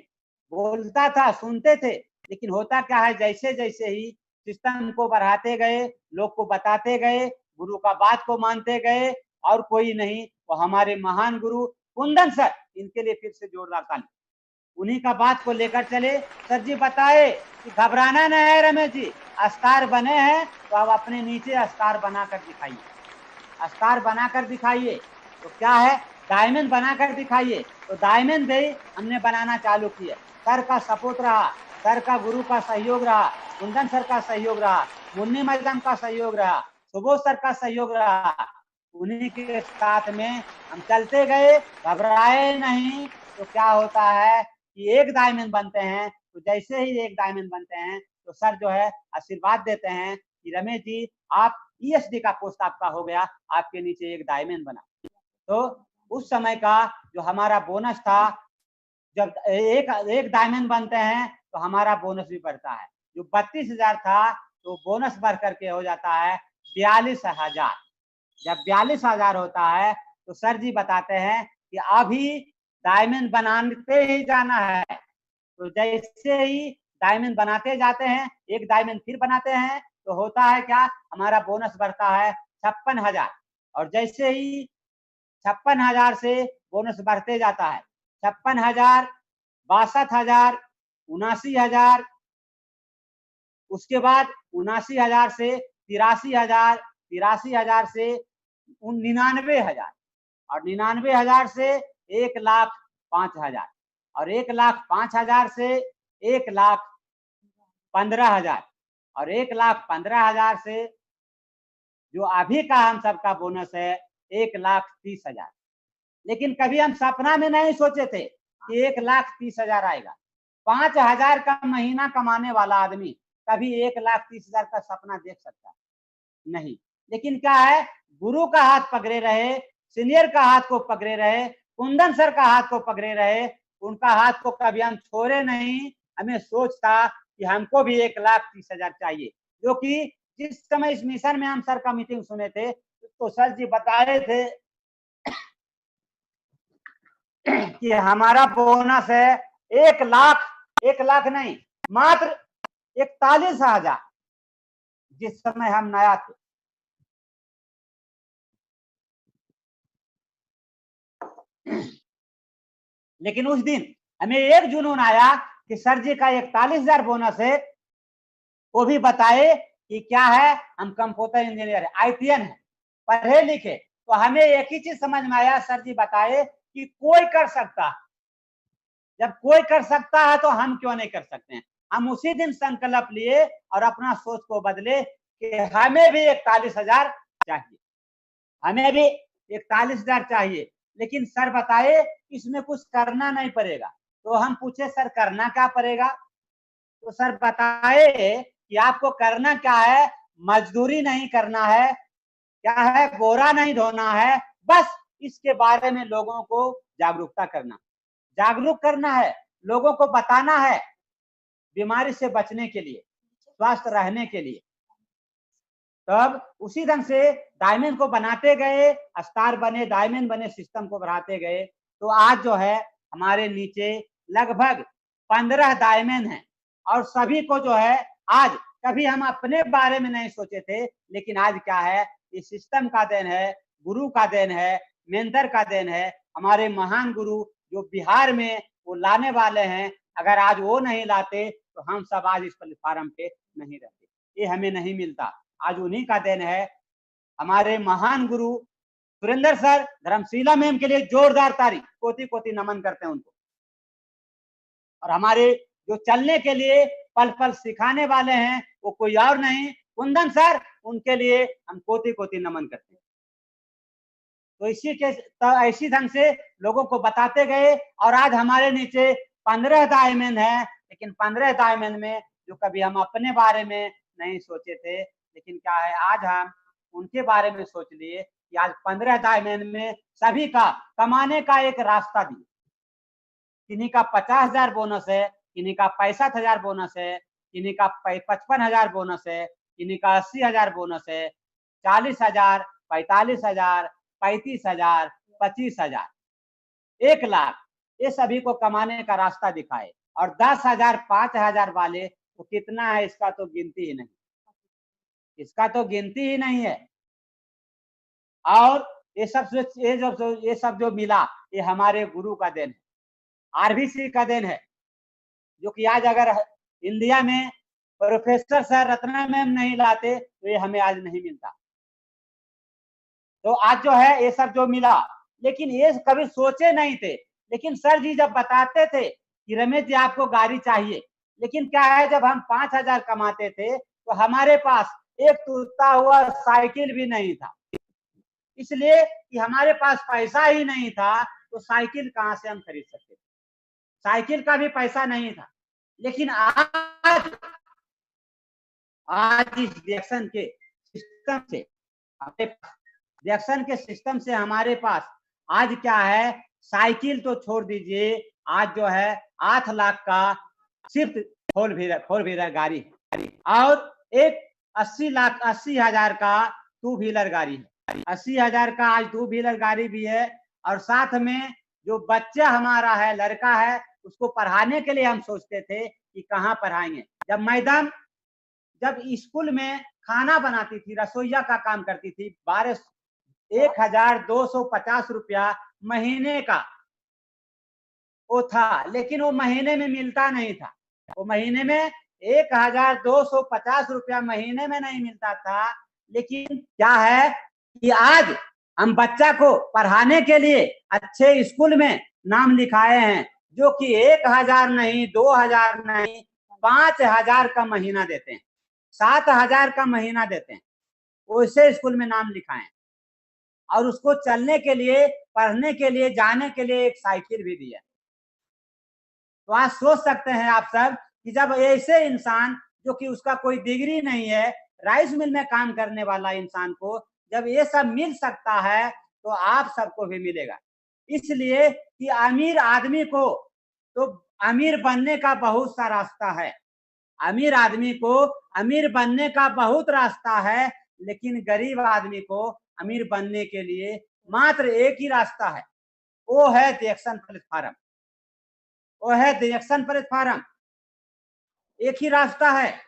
बोलता था, सुनते थे। लेकिन होता क्या है, जैसे जैसे ही सिस्टम को बढ़ाते गए, लोग को बताते गए, गुरु का बात को मानते गए, और कोई नहीं, वो हमारे महान गुरु कुंदन सर, इनके लिए फिर से जोरदार ताली। उन्हीं का बात को लेकर चले। सर जी बताए कि घबराना नहीं है रमेश जी, अस्तार बने हैं तो आप अपने नीचे अस्तार बनाकर दिखाइए, अस्तार बनाकर दिखाइए। तो क्या है, डायमंड बनाकर दिखाइए। तो डायमंड भी हमने बनाना चालू किया, सर का सपोर्ट रहा, सर का गुरु का सहयोग रहा, कुंदन सर का सहयोग रहा, मुन्नी मैडम का सहयोग रहा, सुबोध सर का सहयोग रहा। उन्हीं के साथ में हम चलते गए, घबराए नहीं। तो क्या होता है कि एक डायमंड बनते हैं, तो जैसे ही एक डायमंड बनते हैं तो सर जो है आशीर्वाद देते हैं कि रमेश जी आप ESD का पोस्ट आपका हो गया, आपके नीचे एक डायमंड बना। तो उस समय का जो हमारा बोनस था, जब एक डायमंड बनते हैं तो हमारा बोनस भी बढ़ता है। जो 32,000 था तो बोनस बढ़ करके हो जाता है 42,000। जब 42,000 होता है तो सर जी बताते हैं कि अभी डायमंड बनाते ही जाना है। तो जैसे ही डायमंड बनाते जाते हैं, एक डायमंड फिर बनाते हैं, तो होता है क्या, हमारा बोनस बढ़ता है 56,000। और जैसे ही 56,000 से बोनस बढ़ते जाता है, 56,000, 62,000, 79,000, उसके बाद 79,000 से 83,000, 83,000 से 99,000, और 99,000 से 1,05,000, और 1,05,000 से 1,15,000, और 1,15,000 से जो अभी का हम सबका बोनस है 1,30,000। लेकिन कभी हम सपना में नहीं सोचे थे कि 1,30,000 आएगा। 5,000 का महीना कमाने वाला आदमी कभी 1,30,000 का सपना देख सकता है? नहीं। लेकिन क्या है, गुरु का हाथ पकड़े रहे, सीनियर का हाथ को पकड़े रहे, कुंदन सर का हाथ को पकड़े रहे, उनका हाथ को कभी हम छोड़े नहीं। हमें सोच था कि हमको भी 1,30,000 चाहिए, जो कि जिस समय इस मिशन में हम सर का मीटिंग सुने थे तो सर जी बता रहे थे कि हमारा बोनस है 1,00,000 नहीं, मात्र 41,000 जिस समय हम नया थे। लेकिन उस दिन हमें एक जुनून आया कि सर जी का 41,000 बोनस है, वो भी बताए कि क्या है, हम कंप्यूटर इंजीनियर है, ITN है, पढ़े लिखे। तो हमें एक ही चीज समझ में आया, सर जी बताए कि कोई कर सकता है। जब कोई कर सकता है तो हम क्यों नहीं कर सकते हैं। हम उसी दिन संकल्प लिए और अपना सोच को बदले कि हमें भी 41,000 चाहिए, हमें भी 41,000 चाहिए। लेकिन सर बताए इसमें कुछ करना नहीं पड़ेगा। तो हम पूछे सर करना क्या पड़ेगा, तो सर बताए कि आपको करना क्या है, मजदूरी नहीं करना है, क्या है, बोरा नहीं ढोना है, बस इसके बारे में लोगों को जागरूकता करना, जागरूक करना है, लोगों को बताना है बीमारी से बचने के लिए, स्वस्थ रहने के लिए। तब उसी ढंग से डायमंड को बनाते गए, स्टार बने, डायमंड बने, सिस्टम को बढ़ाते गए। तो आज जो है हमारे नीचे लगभग 15 डायमंड हैं, और सभी को जो है आज, कभी हम अपने बारे में नहीं सोचे थे, लेकिन आज क्या है, इस सिस्टम का देन है, गुरु का देन है, मेंटर का देन है, हमारे महान गुरु जो बिहार में वो लाने वाले हैं। अगर आज वो नहीं लाते तो हम सब आज इस प्लेटफार्म पे नहीं रहते, ये हमें नहीं मिलता। आज उन्हीं का देन है। हमारे महान गुरु सुरेंद्र सर, धर्मशिला मैम के लिए जोरदार ताली, कोटि कोटि नमन करते हैं उनको। और हमारे जो चलने के लिए पल पल सिखाने वाले हैं वो कोई और नहीं, कुंदन सर, उनके लिए हम कोटि कोटि नमन करते हैं। तो इसी ढंग से लोगों को बताते गए, और आज हमारे नीचे 15 डायमंड है। लेकिन 15 डायमंड में जो कभी हम अपने बारे में नहीं सोचे थे, लेकिन क्या है, आज हम उनके बारे में सोच लिए कि आज 15 डायमंड में सभी का कमाने का एक रास्ता दिए। किन्हीं का 50,000 बोनस है, किन्हीं का 65,000 बोनस है, किन्हीं का 55,000 बोनस है, किन्हीं का 80,000 बोनस है, 40,000, 45,000, 35,000, 25,000, 1,00,000, ये सभी को कमाने का रास्ता दिखाए। और 10,000, 5,000 वाले तो कितना है, इसका तो गिनती ही नहीं, इसका तो गिनती ही नहीं है। और ये सब जो मिला, ये हमारे गुरु का देन है, RBC का देन है, जो कि आज अगर इंडिया में प्रोफेसर सर रत्ना मैम नहीं लाते तो ये हमें आज नहीं मिलता। तो आज जो है ये सब जो मिला, लेकिन ये कभी सोचे नहीं थे। लेकिन सर जी जब बताते थे कि रमेश जी आपको गाड़ी चाहिए, लेकिन क्या है, जब हम 5,000 कमाते थे तो हमारे पास एक टूटा हुआ साइकिल भी नहीं था, इसलिए कि हमारे पास पैसा ही नहीं था। तो साइकिल कहाँ से हम खरीद सकते थे, साइकिल का भी पैसा नहीं था। लेकिन आज इस रिएक्शन के सिस्टम से हमारे पास आज क्या है, साइकिल तो छोड़ दीजिए, आज जो है 8 लाख का सिर्फ फोर व्हीलर गाड़ी है और एक 80,000 का 2 व्हीलर गाड़ी है। 80,000 का आज 2 व्हीलर गाड़ी भी है और साथ में जो बच्चा हमारा है, लड़का है, उसको पढ़ाने के लिए हम सोचते थे कि कहाँ पढ़ाएंगे। जब स्कूल में खाना बनाती थी, रसोईया का काम करती थी, 1,250 रुपया महीने का वो था, लेकिन वो महीने में मिलता नहीं था। वो महीने में 1,250 रुपया महीने में नहीं मिलता था। लेकिन क्या है कि आज हम बच्चा को पढ़ाने के लिए अच्छे स्कूल में नाम लिखाए हैं, जो कि 1,000 नहीं, 2,000 नहीं, 5,000 का महीना देते हैं, 7,000 का महीना देते हैं। वैसे स्कूल में नाम लिखाएं और उसको चलने के लिए, पढ़ने के लिए, जाने के लिए एक साइकिल भी दिया। तो आज सोच सकते हैं आप सब कि जब ऐसे इंसान जो कि उसका कोई डिग्री नहीं है, राइस मिल में काम करने वाला इंसान को जब ये सब मिल सकता है तो आप सबको भी मिलेगा। इसलिए कि अमीर आदमी को तो अमीर बनने का बहुत सा रास्ता है, अमीर आदमी को अमीर बनने का बहुत रास्ता है, लेकिन गरीब आदमी को अमीर बनने के लिए मात्र एक ही रास्ता है, वो है डिडक्शन प्लेटफॉर्म। वो है डिडक्शन प्लेटफॉर्म, एक ही रास्ता है।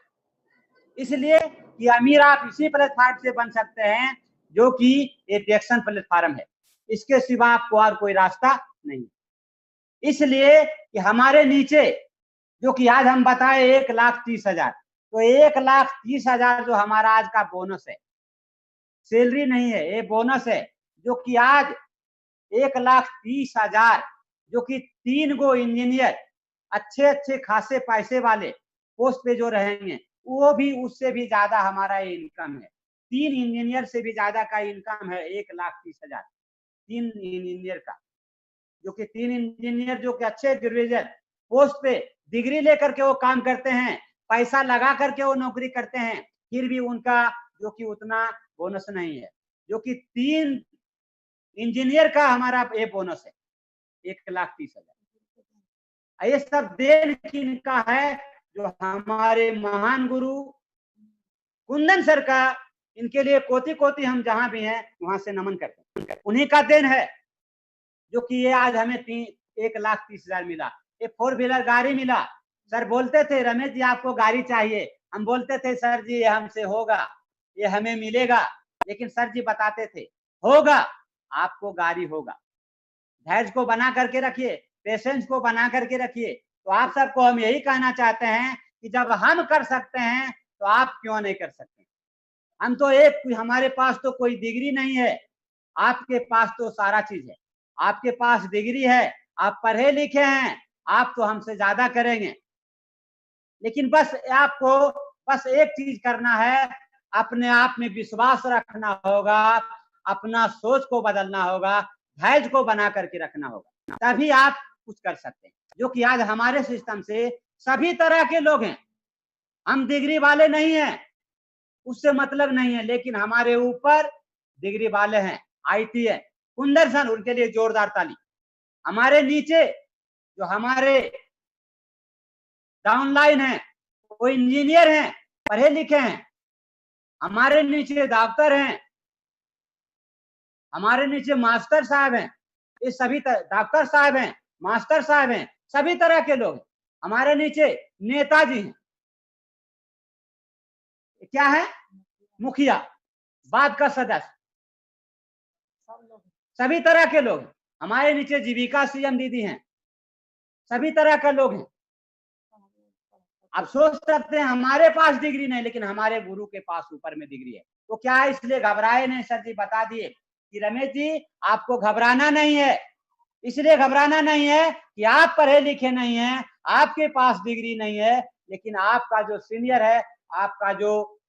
इसलिए कि अमीर आप इसी प्लेटफॉर्म से बन सकते हैं जो कि एक डिडक्शन प्लेटफॉर्म है, इसके सिवा आपको और कोई रास्ता नहीं। इसलिए कि हमारे नीचे जो कि आज हम बताए 1,30,000, तो 1,30,000 जो हमारा आज का बोनस है, सैलरी नहीं है, ये बोनस है, जो कि आज 1,30,000 जो कि 3 गो इंजीनियर अच्छे खासे पैसे वाले पोस्ट पे जो रहेंगे, वो भी उससे भी ज्यादा हमारा इनकम है। 3 इंजीनियर से भी ज्यादा का इनकम है 1,30,000, 3 इंजीनियर का, जो कि 3 इंजीनियर जो कि अच्छे ग्रेजुएट पोस्ट पे डिग्री लेकर के वो काम करते हैं, पैसा लगा करके वो नौकरी करते हैं, फिर भी उनका जो कि उतना बोनस नहीं है, जो कि 3 इंजीनियर का हमारा ये बोनस है 1,30,000। ये सब देन किनका है, जो हमारे महान गुरु कुंदन सर का, इनके लिए कोटि कोटि हम जहां भी हैं वहां से नमन करते हैं, उन्हीं का देन है जो कि ये आज हमें 1,30,000 मिला, ये 4 व्हीलर गाड़ी मिला। सर बोलते थे रमेश जी आपको गाड़ी चाहिए, हम बोलते थे सर जी ये हमसे होगा, ये हमें मिलेगा, लेकिन सर जी बताते थे होगा, आपको गाड़ी होगा। धैर्य को बना करके रखिए, पेशेंस को बना करके रखिए। तो आप सबको हम यही कहना चाहते हैं कि जब हम कर सकते हैं तो आप क्यों नहीं कर सकते। हम तो हमारे पास तो कोई डिग्री नहीं है, आपके पास तो सारा चीज है, आपके पास डिग्री है, आप पढ़े लिखे हैं, आप तो हमसे ज्यादा करेंगे। लेकिन बस आपको बस एक चीज करना है, अपने आप में विश्वास रखना होगा, अपना सोच को बदलना होगा, धैर्य को बना करके रखना होगा, तभी आप कुछ कर सकते हैं। जो कि आज हमारे सिस्टम से सभी तरह के लोग हैं, हम डिग्री वाले नहीं हैं, उससे मतलब नहीं है, लेकिन हमारे ऊपर डिग्री वाले हैं, आईटी है, कुंदन सर, उनके लिए जोरदार ताली। हमारे नीचे जो हमारे डाउनलाइन है, वो इंजीनियर हैं, पढ़े लिखे हैं, हमारे नीचे डॉक्टर हैं, हमारे नीचे मास्टर साहब हैं, ये सभी डॉक्टर साहब हैं, मास्टर साहब हैं, सभी तरह के लोग हैं। हमारे नीचे नेताजी हैं, क्या है, मुखिया, वार्ड का सदस्य, सभी तरह के लोग हैं। हमारे नीचे जीविका सीएम दीदी हैं, सभी तरह के लोग हैं। आप सोच सकते हैं हमारे पास डिग्री नहीं, लेकिन हमारे गुरु के पास ऊपर में डिग्री है। तो क्या है, इसलिए घबराए नहीं। सर जी बता दिए कि रमेश जी आपको घबराना नहीं है, इसलिए घबराना नहीं है कि आप पढ़े लिखे नहीं हैं, आपके पास डिग्री नहीं है, लेकिन आपका जो सीनियर है, आपका जो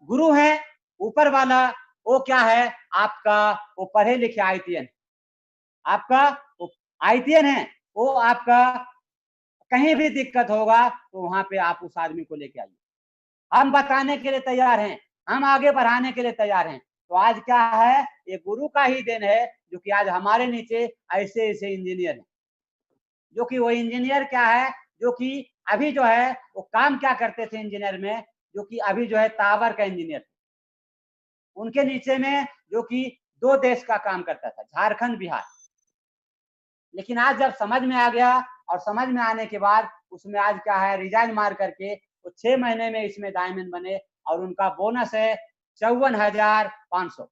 गुरु है ऊपर वाला, वो क्या है, आपका वो पढ़े लिखे आईटीएन, आपका आईटीएन है, वो आपका कहीं भी दिक्कत होगा तो वहां पे आप उस आदमी को लेके आइए। हम बताने के लिए तैयार हैं, हम आगे बढ़ाने के लिए तैयार हैं। तो आज क्या है, ये गुरु का ही देन है जो कि आज हमारे नीचे ऐसे ऐसे इंजीनियर हैं, जो कि वो इंजीनियर क्या है, जो कि अभी जो है वो काम क्या करते थे इंजीनियर में, जो कि अभी जो है टावर का इंजीनियर, उनके नीचे में जो कि 2 देश का काम करता था, झारखंड बिहार। लेकिन आज जब समझ में आ गया और समझ में आने के बाद उसमें आज क्या है, रिजाइन मार करके वो 6 महीने में इसमें डायमंड बने और उनका बोनस है 54,500।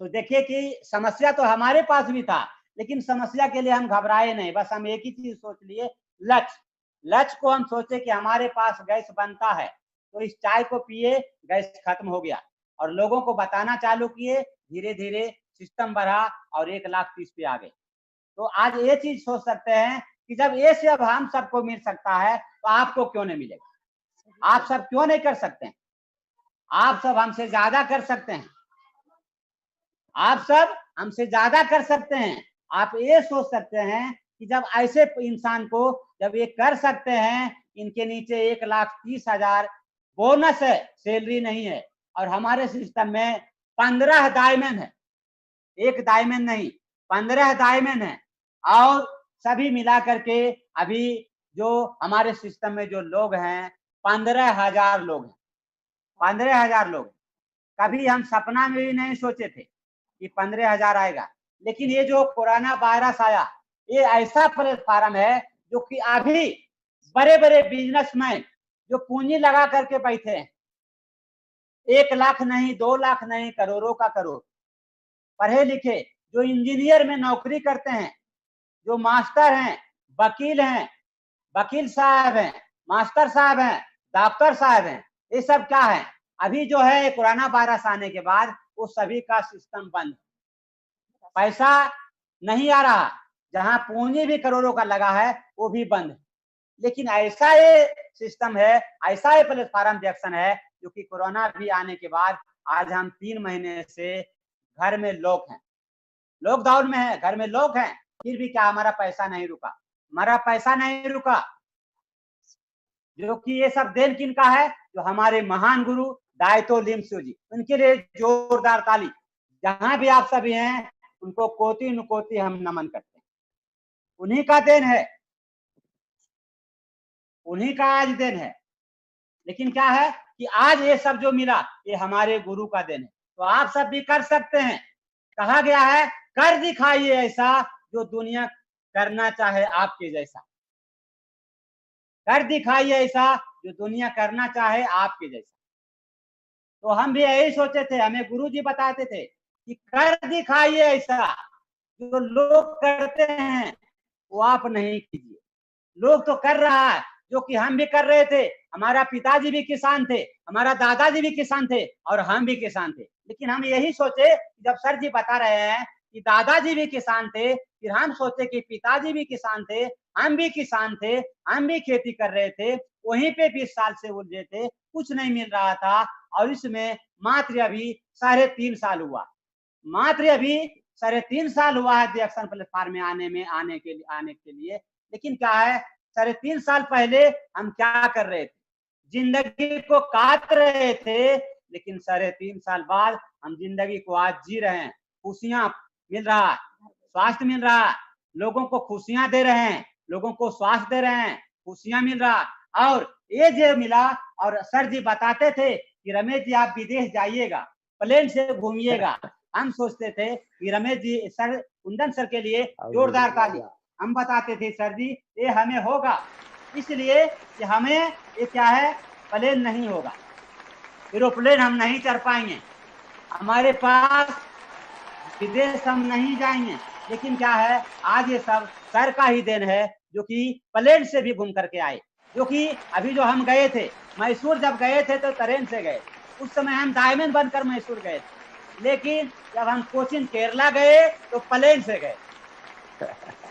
तो देखिए कि समस्या तो हमारे पास भी था, लेकिन समस्या के लिए हम घबराए नहीं, बस हम एक ही चीज सोच लिए, लक्ष्य को हम सोचे कि हमारे पास गैस बनता है, तो इस चाय को पिए, गैस खत्म हो गया और लोगों को बताना चालू किए, धीरे धीरे सिस्टम बढ़ा और 1,30,000 पे आ गए। तो आज ये चीज सोच सकते हैं कि जब ये सब हम सबको मिल सकता है तो आपको क्यों नहीं मिलेगा, आप सब क्यों नहीं कर सकते हैं, आप सब हमसे ज्यादा कर सकते हैं, आप सब हमसे ज्यादा कर सकते हैं। आप ये सोच सकते हैं कि जब ऐसे इंसान को जब ये कर सकते हैं, इनके नीचे 1,30,000 बोनस है, सैलरी नहीं है, और हमारे सिस्टम में 15 डायमंड है, एक डायमंड नहीं 15 डायमंड है, और सभी मिला करके अभी जो हमारे सिस्टम में जो लोग हैं 15,000 लोग हैं, 15,000 लोग। कभी हम सपना में भी नहीं सोचे थे कि 15,000 आएगा, लेकिन ये जो कोरोना वायरस आया, ये ऐसा प्लेटफॉर्म है जो कि अभी बड़े बड़े बिजनेसमैन जो पूंजी लगा करके बैठे हैं, 1 लाख नहीं, 2 लाख नहीं, करोड़ों का करोड़, पढ़े लिखे जो इंजीनियर में नौकरी करते हैं, जो मास्टर हैं, वकील साहब हैं, मास्टर साहब हैं, डॉक्टर साहब हैं, ये सब क्या है, अभी जो है कोरोना वायरस आने के बाद वो सभी का सिस्टम बंद, पैसा नहीं आ रहा, जहां पूंजी भी करोड़ों का लगा है वो भी बंद। लेकिन ऐसा ये सिस्टम है, ऐसा ये प्लेटफॉर्म रिएक्शन है जो कि कोरोना भी आने के बाद आज हम 3 महीने से घर में लॉक हैं, लॉकडाउन में है, घर में लॉक हैं, फिर भी क्या हमारा पैसा नहीं रुका, हमारा पैसा नहीं रुका। जो कि ये सब देन किनका है, जो हमारे महान गुरु दायतो लिमसो जी, उनके लिए जोरदार ताली। जहां भी आप सभी हैं उनको कोटि नुकोटि हम नमन करते हैं, उन्हीं का देन है, उन्हीं का आज देन है। लेकिन क्या है कि आज ये सब जो मिला ये हमारे गुरु का देन है, तो आप सब भी कर सकते हैं। कहा गया है कर दिखाइए ऐसा जो दुनिया करना चाहे आपके जैसा, कर दिखाइए ऐसा जो दुनिया करना चाहे आपके जैसा। तो हम भी यही सोचे थे, हमें गुरुजी बताते थे कि कर दिखाइए ऐसा जो लोग करते हैं वो आप नहीं कीजिए। लोग तो कर रहा है, जो कि हम भी कर रहे थे, हमारा पिताजी भी किसान थे, हमारा दादाजी भी किसान थे और हम भी किसान थे। लेकिन हम यही सोचे, जब सर जी बता रहे हैं कि दादाजी भी किसान थे, फिर हम सोचे कि पिताजी भी किसान थे, हम भी किसान थे, हम भी खेती कर रहे थे, वहीं पे 20 साल से उलझे थे, कुछ नहीं मिल रहा था। और इसमें मात्र अभी 3.5 साल हुआ, मात्र अभी 3.5 साल हुआ है रिएक्शन प्लेटफॉर्म में आने के लिए। लेकिन क्या है, 3.5 साल पहले हम क्या कर रहे थे, जिंदगी को काट रहे थे, लेकिन 3.5 साल बाद हम जिंदगी को आज जी रहे हैं, खुशियां मिल रहा है, स्वास्थ्य मिल रहा है, लोगों को खुशियां दे रहे हैं, लोगों को स्वास्थ्य दे रहे हैं, खुशियां मिल रहा। और ये जो मिला, और सर जी बताते थे कि रमेश जी आप विदेश जाइएगा, प्लेन से घूमिएगा। हम सोचते थे कि रमेश जी, सर कुंदन सर के लिए जोरदार ताली। हम बताते थे सर जी ये हमें होगा, इसलिए कि हमें ये क्या है, प्लेन नहीं होगा, एरोप्लेन हम नहीं चढ़ पाएंगे, हमारे पास विदेश हम नहीं जाएंगे। लेकिन क्या है, आज ये सब सर का ही देन है, जो कि प्लेन से भी घूम करके आए। जो कि अभी जो हम गए थे मैसूर, जब गए थे तो ट्रेन से गए, उस समय हम डायमंड बनकर मैसूर गए थे। लेकिन जब हम कोचिन केरला गए तो प्लेन से गए,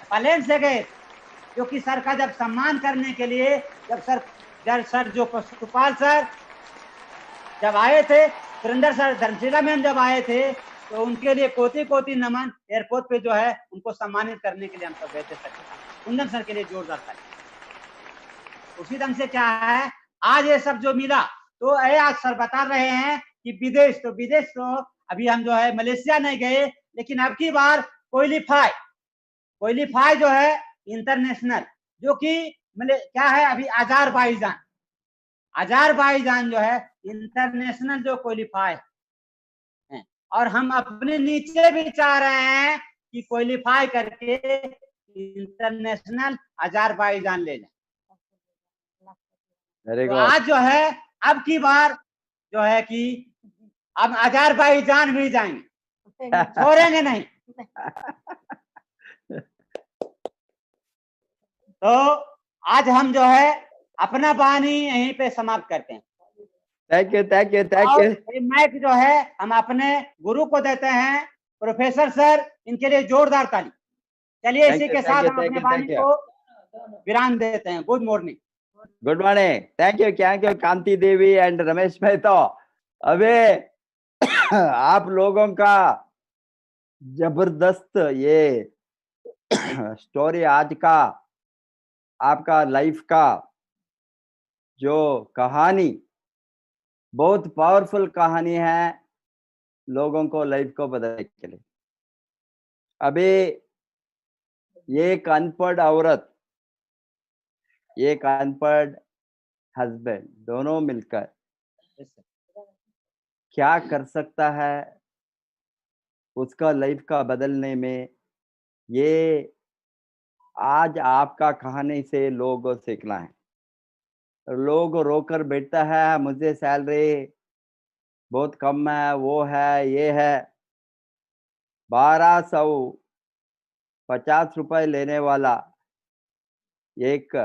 प्लेन से गए, जो कि सर का जब सम्मान करने के लिए, जब सर जो पशुपाल सर जब आए थे, सुरेंद्र सर धर्मशिला में जब आए थे, तो उनके लिए कोटि कोटि नमन। एयरपोर्ट पे जो है उनको सम्मानित करने के लिए हम सब गए थे, कुंदन सर के लिए जोरदार था। उसी ढंग से क्या है, आज ये सब जो मिला तो ये आज सर बता रहे हैं कि विदेश तो अभी हम जो है मलेशिया नहीं गए, लेकिन अब की बार क्वालिफाई जो है इंटरनेशनल, जो कि क्या है अभी अजरबैजान जो है इंटरनेशनल जो क्वालिफाई है, और हम अपने नीचे भी चाह रहे हैं कि क्वालिफाई करके इंटरनेशनल अजरबैजान ले जाए। वेरी तो गुड। आज जो है अब की बार जो है कि अब अजरबैजान भी जाएंगे, छोड़ेंगे नहीं। तो आज हम जो है अपना वाणी यहीं पे समाप्त करते हैं। Thank you, thank you, thank और यू। ये माइक जो है हम अपने गुरु को देते हैं, प्रोफेसर सर, इनके लिए जोरदार ताली। चलिए थैंक इसी यू, के थैंक साथ यू, हम थैंक अपने यू, वाणी थैंक यू। को विराम देते हैं। Good morning. Good morning. Thank you Kanti Devi and Ramesh Mehto. अबे आप लोगों का जबरदस्त ये स्टोरी आज का आपका लाइफ का जो कहानी बहुत पावरफुल कहानी है लोगों को लाइफ को बदलने के लिए। अभी एक अनपढ़ औरत, एक अनपढ़ हस्बैंड, दोनों मिलकर क्या कर सकता है उसका लाइफ का बदलने में, ये आज आपका कहानी से लोगों को सीखना है। लोग रोकर बैठता है मुझे सैलरी बहुत कम है, वो है, ये है। 1250 रुपए लेने वाला एक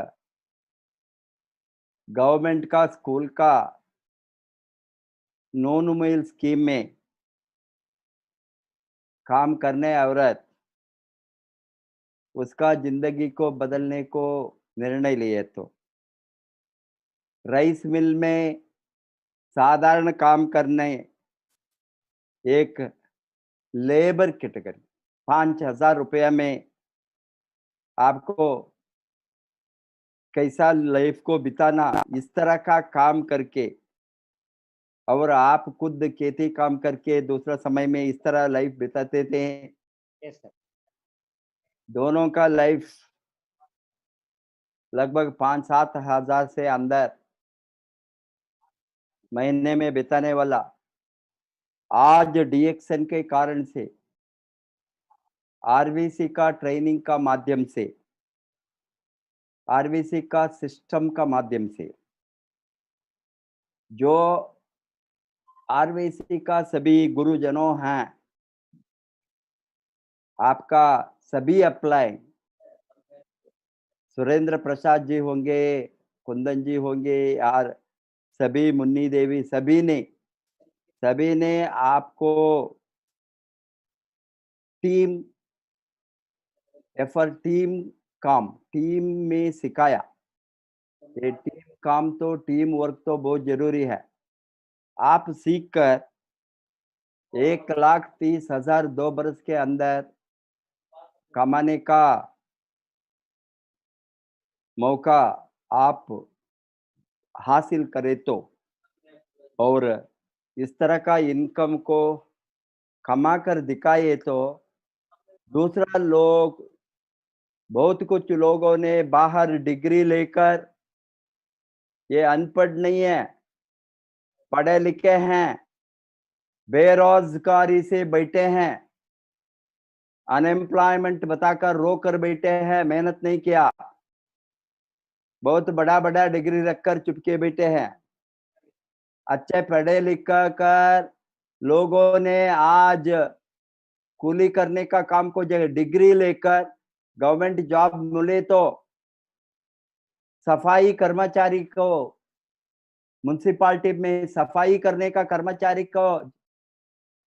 गवर्नमेंट का स्कूल का नॉन मील स्कीम में काम करने औरत उसका जिंदगी को बदलने को निर्णय लिए। तो राइस मिल में साधारण काम करने एक लेबर कैटेगरी 5,000 रुपया में आपको कैसा लाइफ को बिताना, इस तरह का काम करके, और आप खुद खेती काम करके दूसरा समय में इस तरह लाइफ बिताते थे। Yes sir. दोनों का लाइफ लगभग 5-7 हजार से अंदर महीने में बिताने वाला आज डीएक्सन के कारण से, आरवीसी का ट्रेनिंग का माध्यम से, आरवीसी का सिस्टम का माध्यम से, जो आरवीसी का सभी गुरुजनों हैं, आपका सभी अप्लाई, सुरेंद्र प्रसाद जी होंगे, कुंदन जी होंगे, और सभी मुन्नी देवी, सभी ने आपको टीम एफर्ट, टीम में सिखाया। ये टीम काम तो, टीम वर्क तो बहुत जरूरी है। आप सीखकर 1,30,000 2 बरस के अंदर कमाने का मौका आप हासिल करें तो, और इस तरह का इनकम को कमा कर दिखाए तो दूसरा लोग, बहुत कुछ लोगों ने बाहर डिग्री लेकर, ये अनपढ़ नहीं है, पढ़े लिखे हैं, बेरोजगारी से बैठे हैं, अनएम्प्लॉयमेंट बताकर रो कर बैठे हैं, मेहनत नहीं किया, बहुत बड़ा डिग्री रखकर चुपके बैठे हैं। अच्छे पढ़े लिखा कर लोगों ने आज कूली करने का काम को जगह डिग्री लेकर गवर्नमेंट जॉब मिले तो सफाई कर्मचारी को, म्युनिसिपालिटी में सफाई करने का कर्मचारी को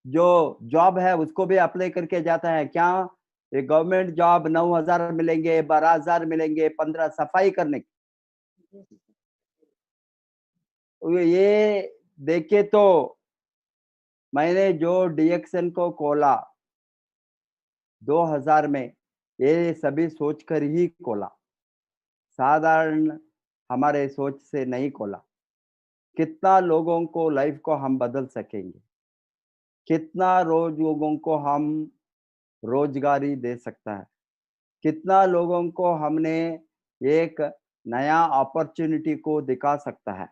जो जॉब है उसको भी अप्लाई करके जाता है। क्या ये गवर्नमेंट जॉब 9,000 मिलेंगे, 12,000 मिलेंगे, 15 सफाई करने की। ये देखे तो मैंने जो डीएक्सन को खोला 2000 में, ये सभी सोचकर ही खोला, साधारण हमारे सोच से नहीं खोला। कितना लोगों को लाइफ को हम बदल सकेंगे, कितना लोगों को हम रोजगारी दे सकता है, कितना लोगों को हमने एक नया अपॉर्चुनिटी को दिखा सकता है,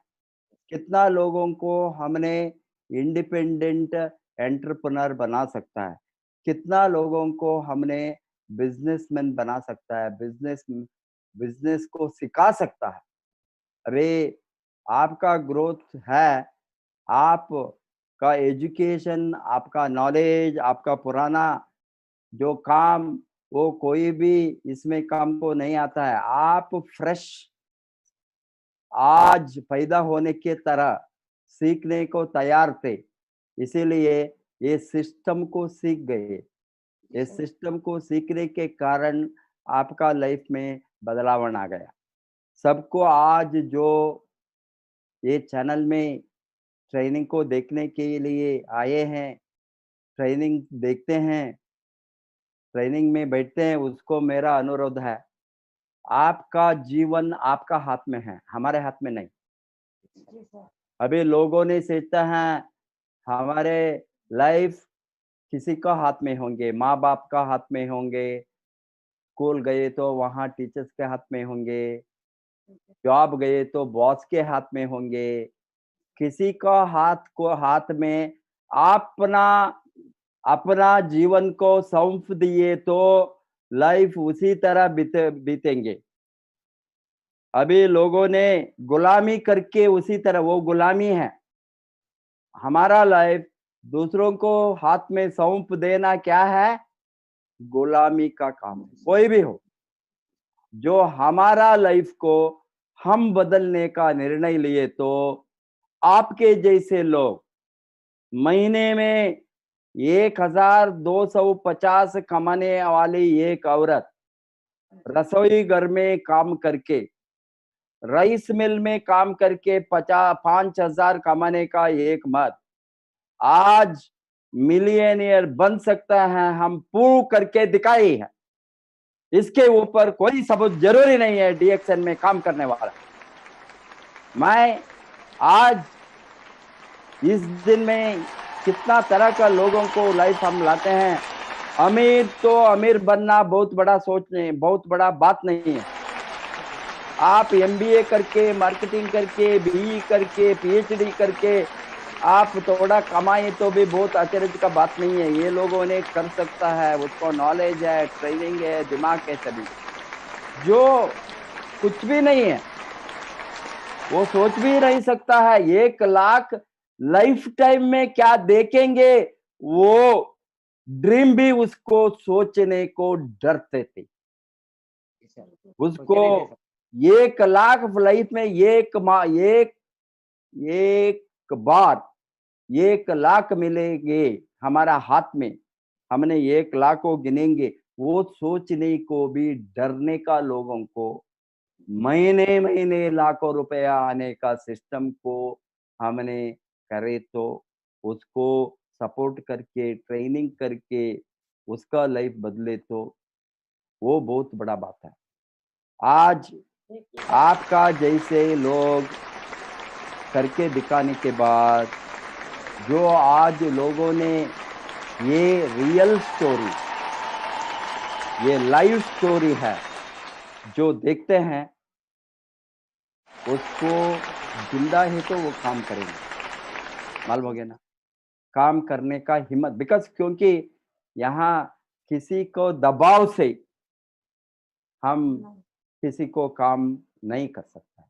कितना लोगों को हमने इंडिपेंडेंट एंटरप्रेन्योर बना सकता है, कितना लोगों को हमने बिजनेसमैन बना सकता है, बिजनेस को सिखा सकता है। अरे आपका ग्रोथ है, आपका एजुकेशन, आपका नॉलेज, आपका पुराना जो काम, वो कोई भी इसमें काम को नहीं आता है। आप फ्रेश आज पैदा होने के तरह सीखने को तैयार थे, इसीलिए ये सिस्टम को सीख गए। ये सिस्टम को सीखने के कारण आपका लाइफ में बदलाव आ गया। सबको आज जो ये चैनल में ट्रेनिंग को देखने के लिए आए हैं, ट्रेनिंग देखते हैं, ट्रेनिंग में बैठते हैं, उसको मेरा अनुरोध है, आपका जीवन आपका हाथ में है, हमारे हाथ में नहीं। जी सर। अभी लोगों ने सोचता है हमारे लाइफ किसी का हाथ में होंगे, माँ-बाप का हाथ में होंगे, स्कूल गए तो वहाँ टीचर्स के हाथ में होंगे, जॉब गए तो बॉस के हाथ में होंगे, किसी का हाथ में अपना अपना जीवन को सौंप दिए तो लाइफ उसी तरह बीतेंगे। अभी लोगों ने गुलामी करके उसी तरह, वो गुलामी है। हमारा लाइफ दूसरों को हाथ में सौंप देना क्या है? गुलामी का काम है। कोई भी हो, जो हमारा लाइफ को हम बदलने का निर्णय लिए तो आपके जैसे लोग महीने में 1250 कमाने वाली एक औरत रसोई घर में काम करके, राइस मिल में काम करके 5,000 कमाने का एक मर्द आज मिलियनियर बन सकता है, हम प्रूव करके दिखाई है। इसके ऊपर कोई सबूत जरूरी नहीं है डीएक्सएन में काम करने वाला। मैं आज इस दिन में कितना तरह का लोगों को लाइफ हम लाते हैं। अमीर तो अमीर बनना बहुत बड़ा सोच नहीं, बहुत बड़ा बात नहीं है। आप एमबीए करके, मार्केटिंग करके, बीई करके, पीएचडी करके आप थोड़ा कमाए तो भी बहुत आश्चर्य का बात नहीं है। ये लोगों ने कर सकता है, उसको नॉलेज है, ट्रेनिंग है, दिमाग है। सभी जो कुछ भी नहीं है वो सोच भी नहीं सकता है 1 लाख लाइफ टाइम में क्या देखेंगे, वो ड्रीम भी उसको सोचने को डरते थे। उसको 1 लाख लाइफ में एक बार 1 लाख मिलेंगे हमारा हाथ में, हमने 1 लाख को गिनेंगे, वो सोचने को भी डरने का लोगों को महीने लाखों रुपया आने का सिस्टम को हमने करे तो उसको सपोर्ट करके, ट्रेनिंग करके उसका लाइफ बदले तो वो बहुत बड़ा बात है। आज आपका जैसे लोग करके दिखाने के बाद जो आज लोगों ने ये रियल स्टोरी, ये लाइव स्टोरी है जो देखते हैं, उसको जिंदा है तो वो काम करेंगे। मालूम हो गया ना, काम करने का हिम्मत, बिकॉज क्योंकि यहाँ किसी को दबाव से हम किसी को काम नहीं कर सकता।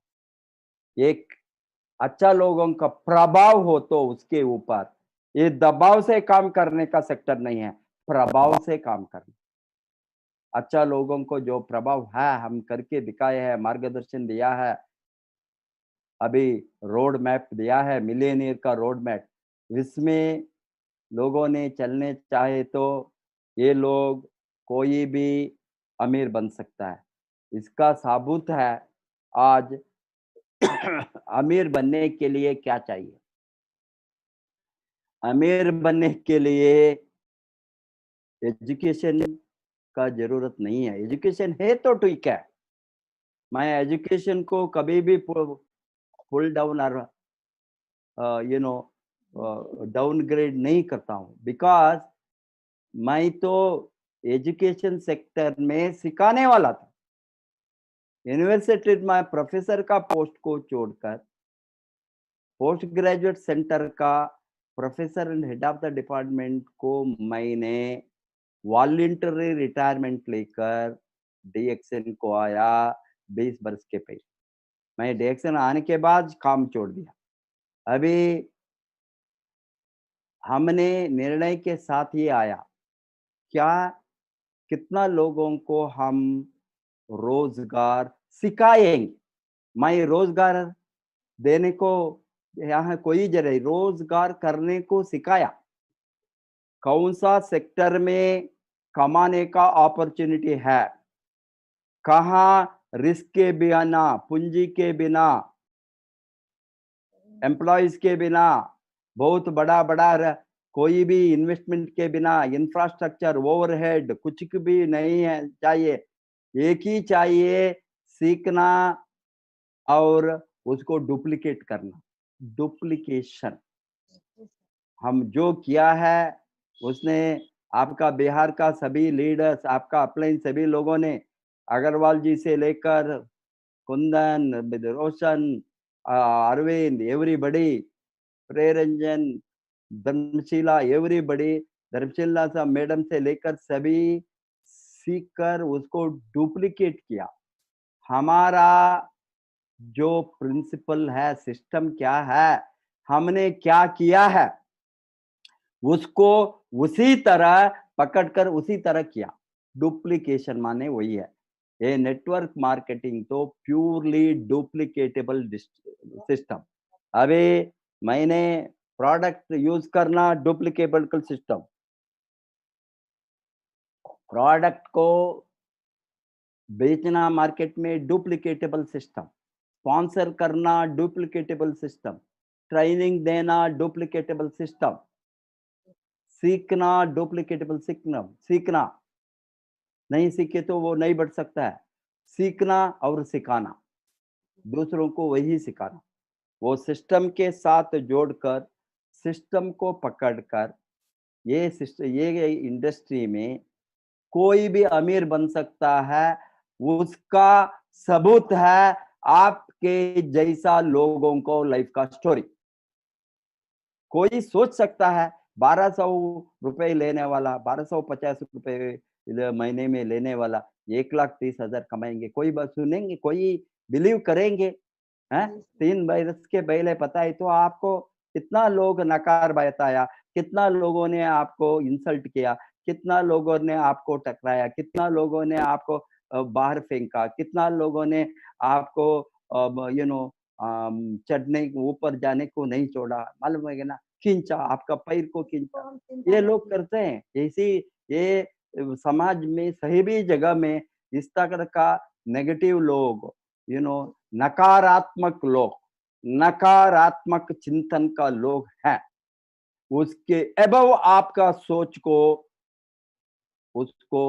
एक अच्छा लोगों का प्रभाव हो तो उसके ऊपर, ये दबाव से काम करने का सेक्टर नहीं है, प्रभाव से काम करना। अच्छा लोगों को जो प्रभाव है हम करके दिखाए हैं, मार्गदर्शन दिया है, अभी रोड मैप दिया है, मिलियनियर का रोड मैप, इसमें लोगों ने चलने चाहे तो ये लोग कोई भी अमीर बन सकता है। इसका सबूत है आज अमीर बनने के लिए क्या चाहिए? अमीर बनने के लिए एजुकेशन का जरूरत नहीं है। एजुकेशन है तो ठीक है, मैं एजुकेशन को कभी भी पुल डाउन और यू नो डाउनग्रेड नहीं करता हूँ, बिकॉज मैं तो एजुकेशन सेक्टर में सिखाने वाला था। यूनिवर्सिटी में प्रोफेसर का पोस्ट को छोड़कर पोस्ट ग्रेजुएट सेंटर का professor and head of the department को मैंने वॉलंटरी रिटायरमेंट लेकर डीएक्सएन को आया 20 वर्ष के पहले। मैं डीएक्सएन आने के बाद काम छोड़ दिया। अभी हमने निर्णय के साथ ही आया, क्या कितना लोगों को हम रोजगार सिखाएंगे। मैं रोजगार देने को यहाँ कोई जरिए रोजगार करने को सिखाया, कौन सा सेक्टर में कमाने का अपॉर्चुनिटी है, कहाँ रिस्क के बिना, पूंजी के बिना, एम्प्लॉइज के बिना, बहुत बड़ा बड़ा कोई भी इन्वेस्टमेंट के बिना, इंफ्रास्ट्रक्चर ओवरहेड कुछ भी नहीं है चाहिए, एक ही चाहिए सीखना और उसको डुप्लीकेट करना। डुप्लीकेशन हम जो किया है उसने आपका बिहार का सभी लीडर्स, आपका अपलाइन सभी लोगों ने, अग्रवाल जी से लेकर कुंदन, रोशन, अरविंद, एवरीबडी, प्रेरंजन, धर्मशिला, एवरीबडी, धर्मशिला सा मैडम से लेकर सभी सीख कर उसको डुप्लीकेट किया। हमारा जो प्रिंसिपल है, सिस्टम क्या है, हमने क्या किया है, उसको उसी तरह पकड़कर उसी तरह किया। डुप्लीकेशन माने वही है। ये नेटवर्क मार्केटिंग तो प्योरली डुप्लीकेटेबल सिस्टम। अभी मैंने प्रोडक्ट यूज करना डुप्लीकेटेबल सिस्टम, प्रोडक्ट को बेचना मार्केट में डुप्लीकेटेबल सिस्टम, स्पॉन्सर करना डुप्लीकेटेबल सिस्टम, ट्रेनिंग देना डुप्लीकेटेबल सिस्टम, सीखना डुप्लीकेटेबल सीखना नहीं सीखे तो वो नहीं बढ़ सकता है। सीखना और सिखाना, दूसरों को वही सिखाना, वो सिस्टम के साथ जोड़कर सिस्टम को पकड़कर ये सिस्टम, ये इंडस्ट्री में कोई भी अमीर बन सकता है, उसका सबूत है आपके जैसा लोगों को लाइफ का स्टोरी। कोई सोच सकता है 1200 रुपए लेने वाला, 1250 रुपए महीने में लेने वाला 1,30,000 कमाएंगे, कोई बात सुनेंगे, कोई बिलीव करेंगे हैं? 3 वर्ष के पहले पता है तो आपको कितना लोग नकार बताया, कितना लोगों ने आपको इंसल्ट किया, कितना लोगों ने आपको टकराया, कितना लोगों ने आपको बाहर फेंका, कितना लोगों ने आपको यू नो चढ़ने ऊपर जाने को नहीं छोड़ा, मालूम है ना, खींचा, आपका पैर को खींचा। ये लोग करते हैं ऐसी, ये समाज में सही भी जगह में इस तरह का नेगेटिव लोग, यू नो नकारात्मक लोग, नकारात्मक चिंतन का लोग हैं, उसके एबव आपका सोच को, उसको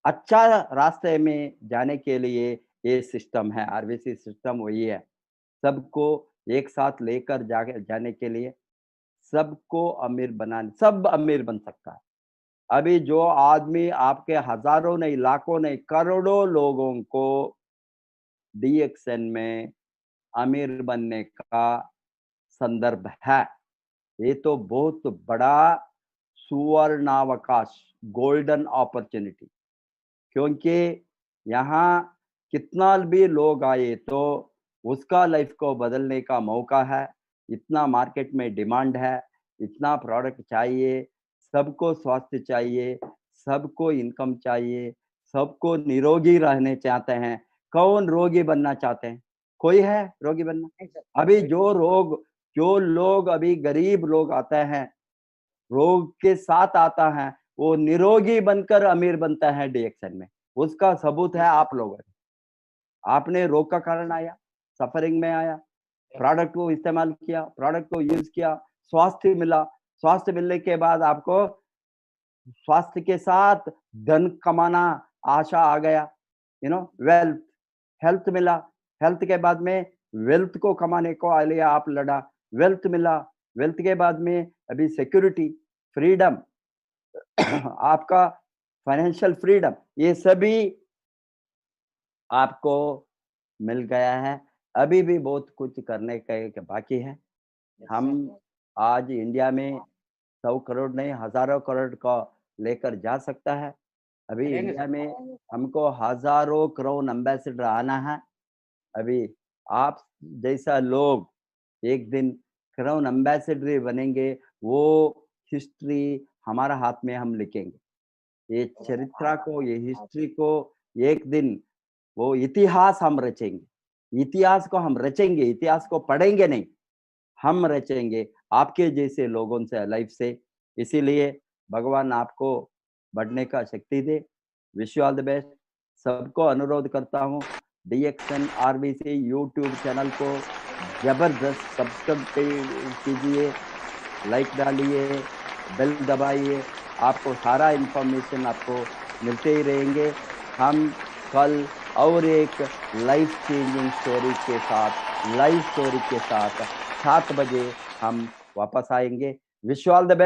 अच्छा रास्ते में जाने के लिए ये सिस्टम है, आरबीसी सिस्टम वही है। सबको एक साथ लेकर जाने के लिए, सबको अमीर बनाने, सब अमीर बन सकता है। अभी जो आदमी आपके हजारों नहीं, लाखों नहीं, करोड़ों लोगों को डीएक्सएन में अमीर बनने का संदर्भ है, ये तो बहुत बड़ा सुवर्णावकाश, गोल्डन अपॉर्चुनिटी। क्योंकि यहाँ कितना भी लोग आए तो उसका लाइफ को बदलने का मौका है। इतना मार्केट में डिमांड है, इतना प्रोडक्ट चाहिए, सबको स्वास्थ्य चाहिए, सबको इनकम चाहिए, सबको निरोगी रहने चाहते हैं। कौन रोगी बनना चाहते हैं? कोई है रोगी बनना? अभी जो लोग अभी गरीब लोग आते हैं, रोग के साथ आता है, वो निरोगी बनकर अमीर बनता है डीएक्सएन में। उसका सबूत है आप लोगों ने। आपने रोग का कारण आया, सफरिंग में आया, प्रोडक्ट को इस्तेमाल किया, प्रोडक्ट को यूज किया, स्वास्थ्य मिला, स्वास्थ्य मिलने के बाद आपको स्वास्थ्य के साथ धन कमाना आशा आ गया, यू नो वेल्थ, हेल्थ मिला, हेल्थ के बाद में वेल्थ को कमाने को लिए आप लड़ा, वेल्थ मिला, वेल्थ के बाद में अभी सिक्योरिटी, फ्रीडम, आपका फाइनेंशियल फ्रीडम, ये सभी आपको मिल गया है। अभी भी बहुत कुछ करने का बाकी है। हम आज इंडिया में 100 करोड़ नहीं, हज़ारों करोड़ का लेकर जा सकता है। अभी करेंगे इंडिया सर। में हमको हज़ारों करोड़ एम्बेसडर आना है। अभी आप जैसा लोग एक दिन क्राउन एम्बेसडर बनेंगे, वो हिस्ट्री हमारा हाथ में हम लिखेंगे। ये चरित्र को, ये हिस्ट्री को एक दिन वो इतिहास हम रचेंगे। इतिहास को हम रचेंगे, इतिहास को पढ़ेंगे नहीं, हम रचेंगे आपके जैसे लोगों से, लाइफ से। इसीलिए भगवान आपको बढ़ने का शक्ति दे। Wish you all the best. सबको अनुरोध करता हूँ, DXN RBC यूट्यूब चैनल को जबरदस्त सब्सक्राइब कीजिए, लाइक डालिए, बेल दबाइए, आपको सारा इन्फॉर्मेशन आपको मिलते ही रहेंगे। हम कल और एक लाइफ चेंजिंग स्टोरी के साथ, लाइव स्टोरी के साथ 7 बजे हम वापस आएंगे। Wish you all the best.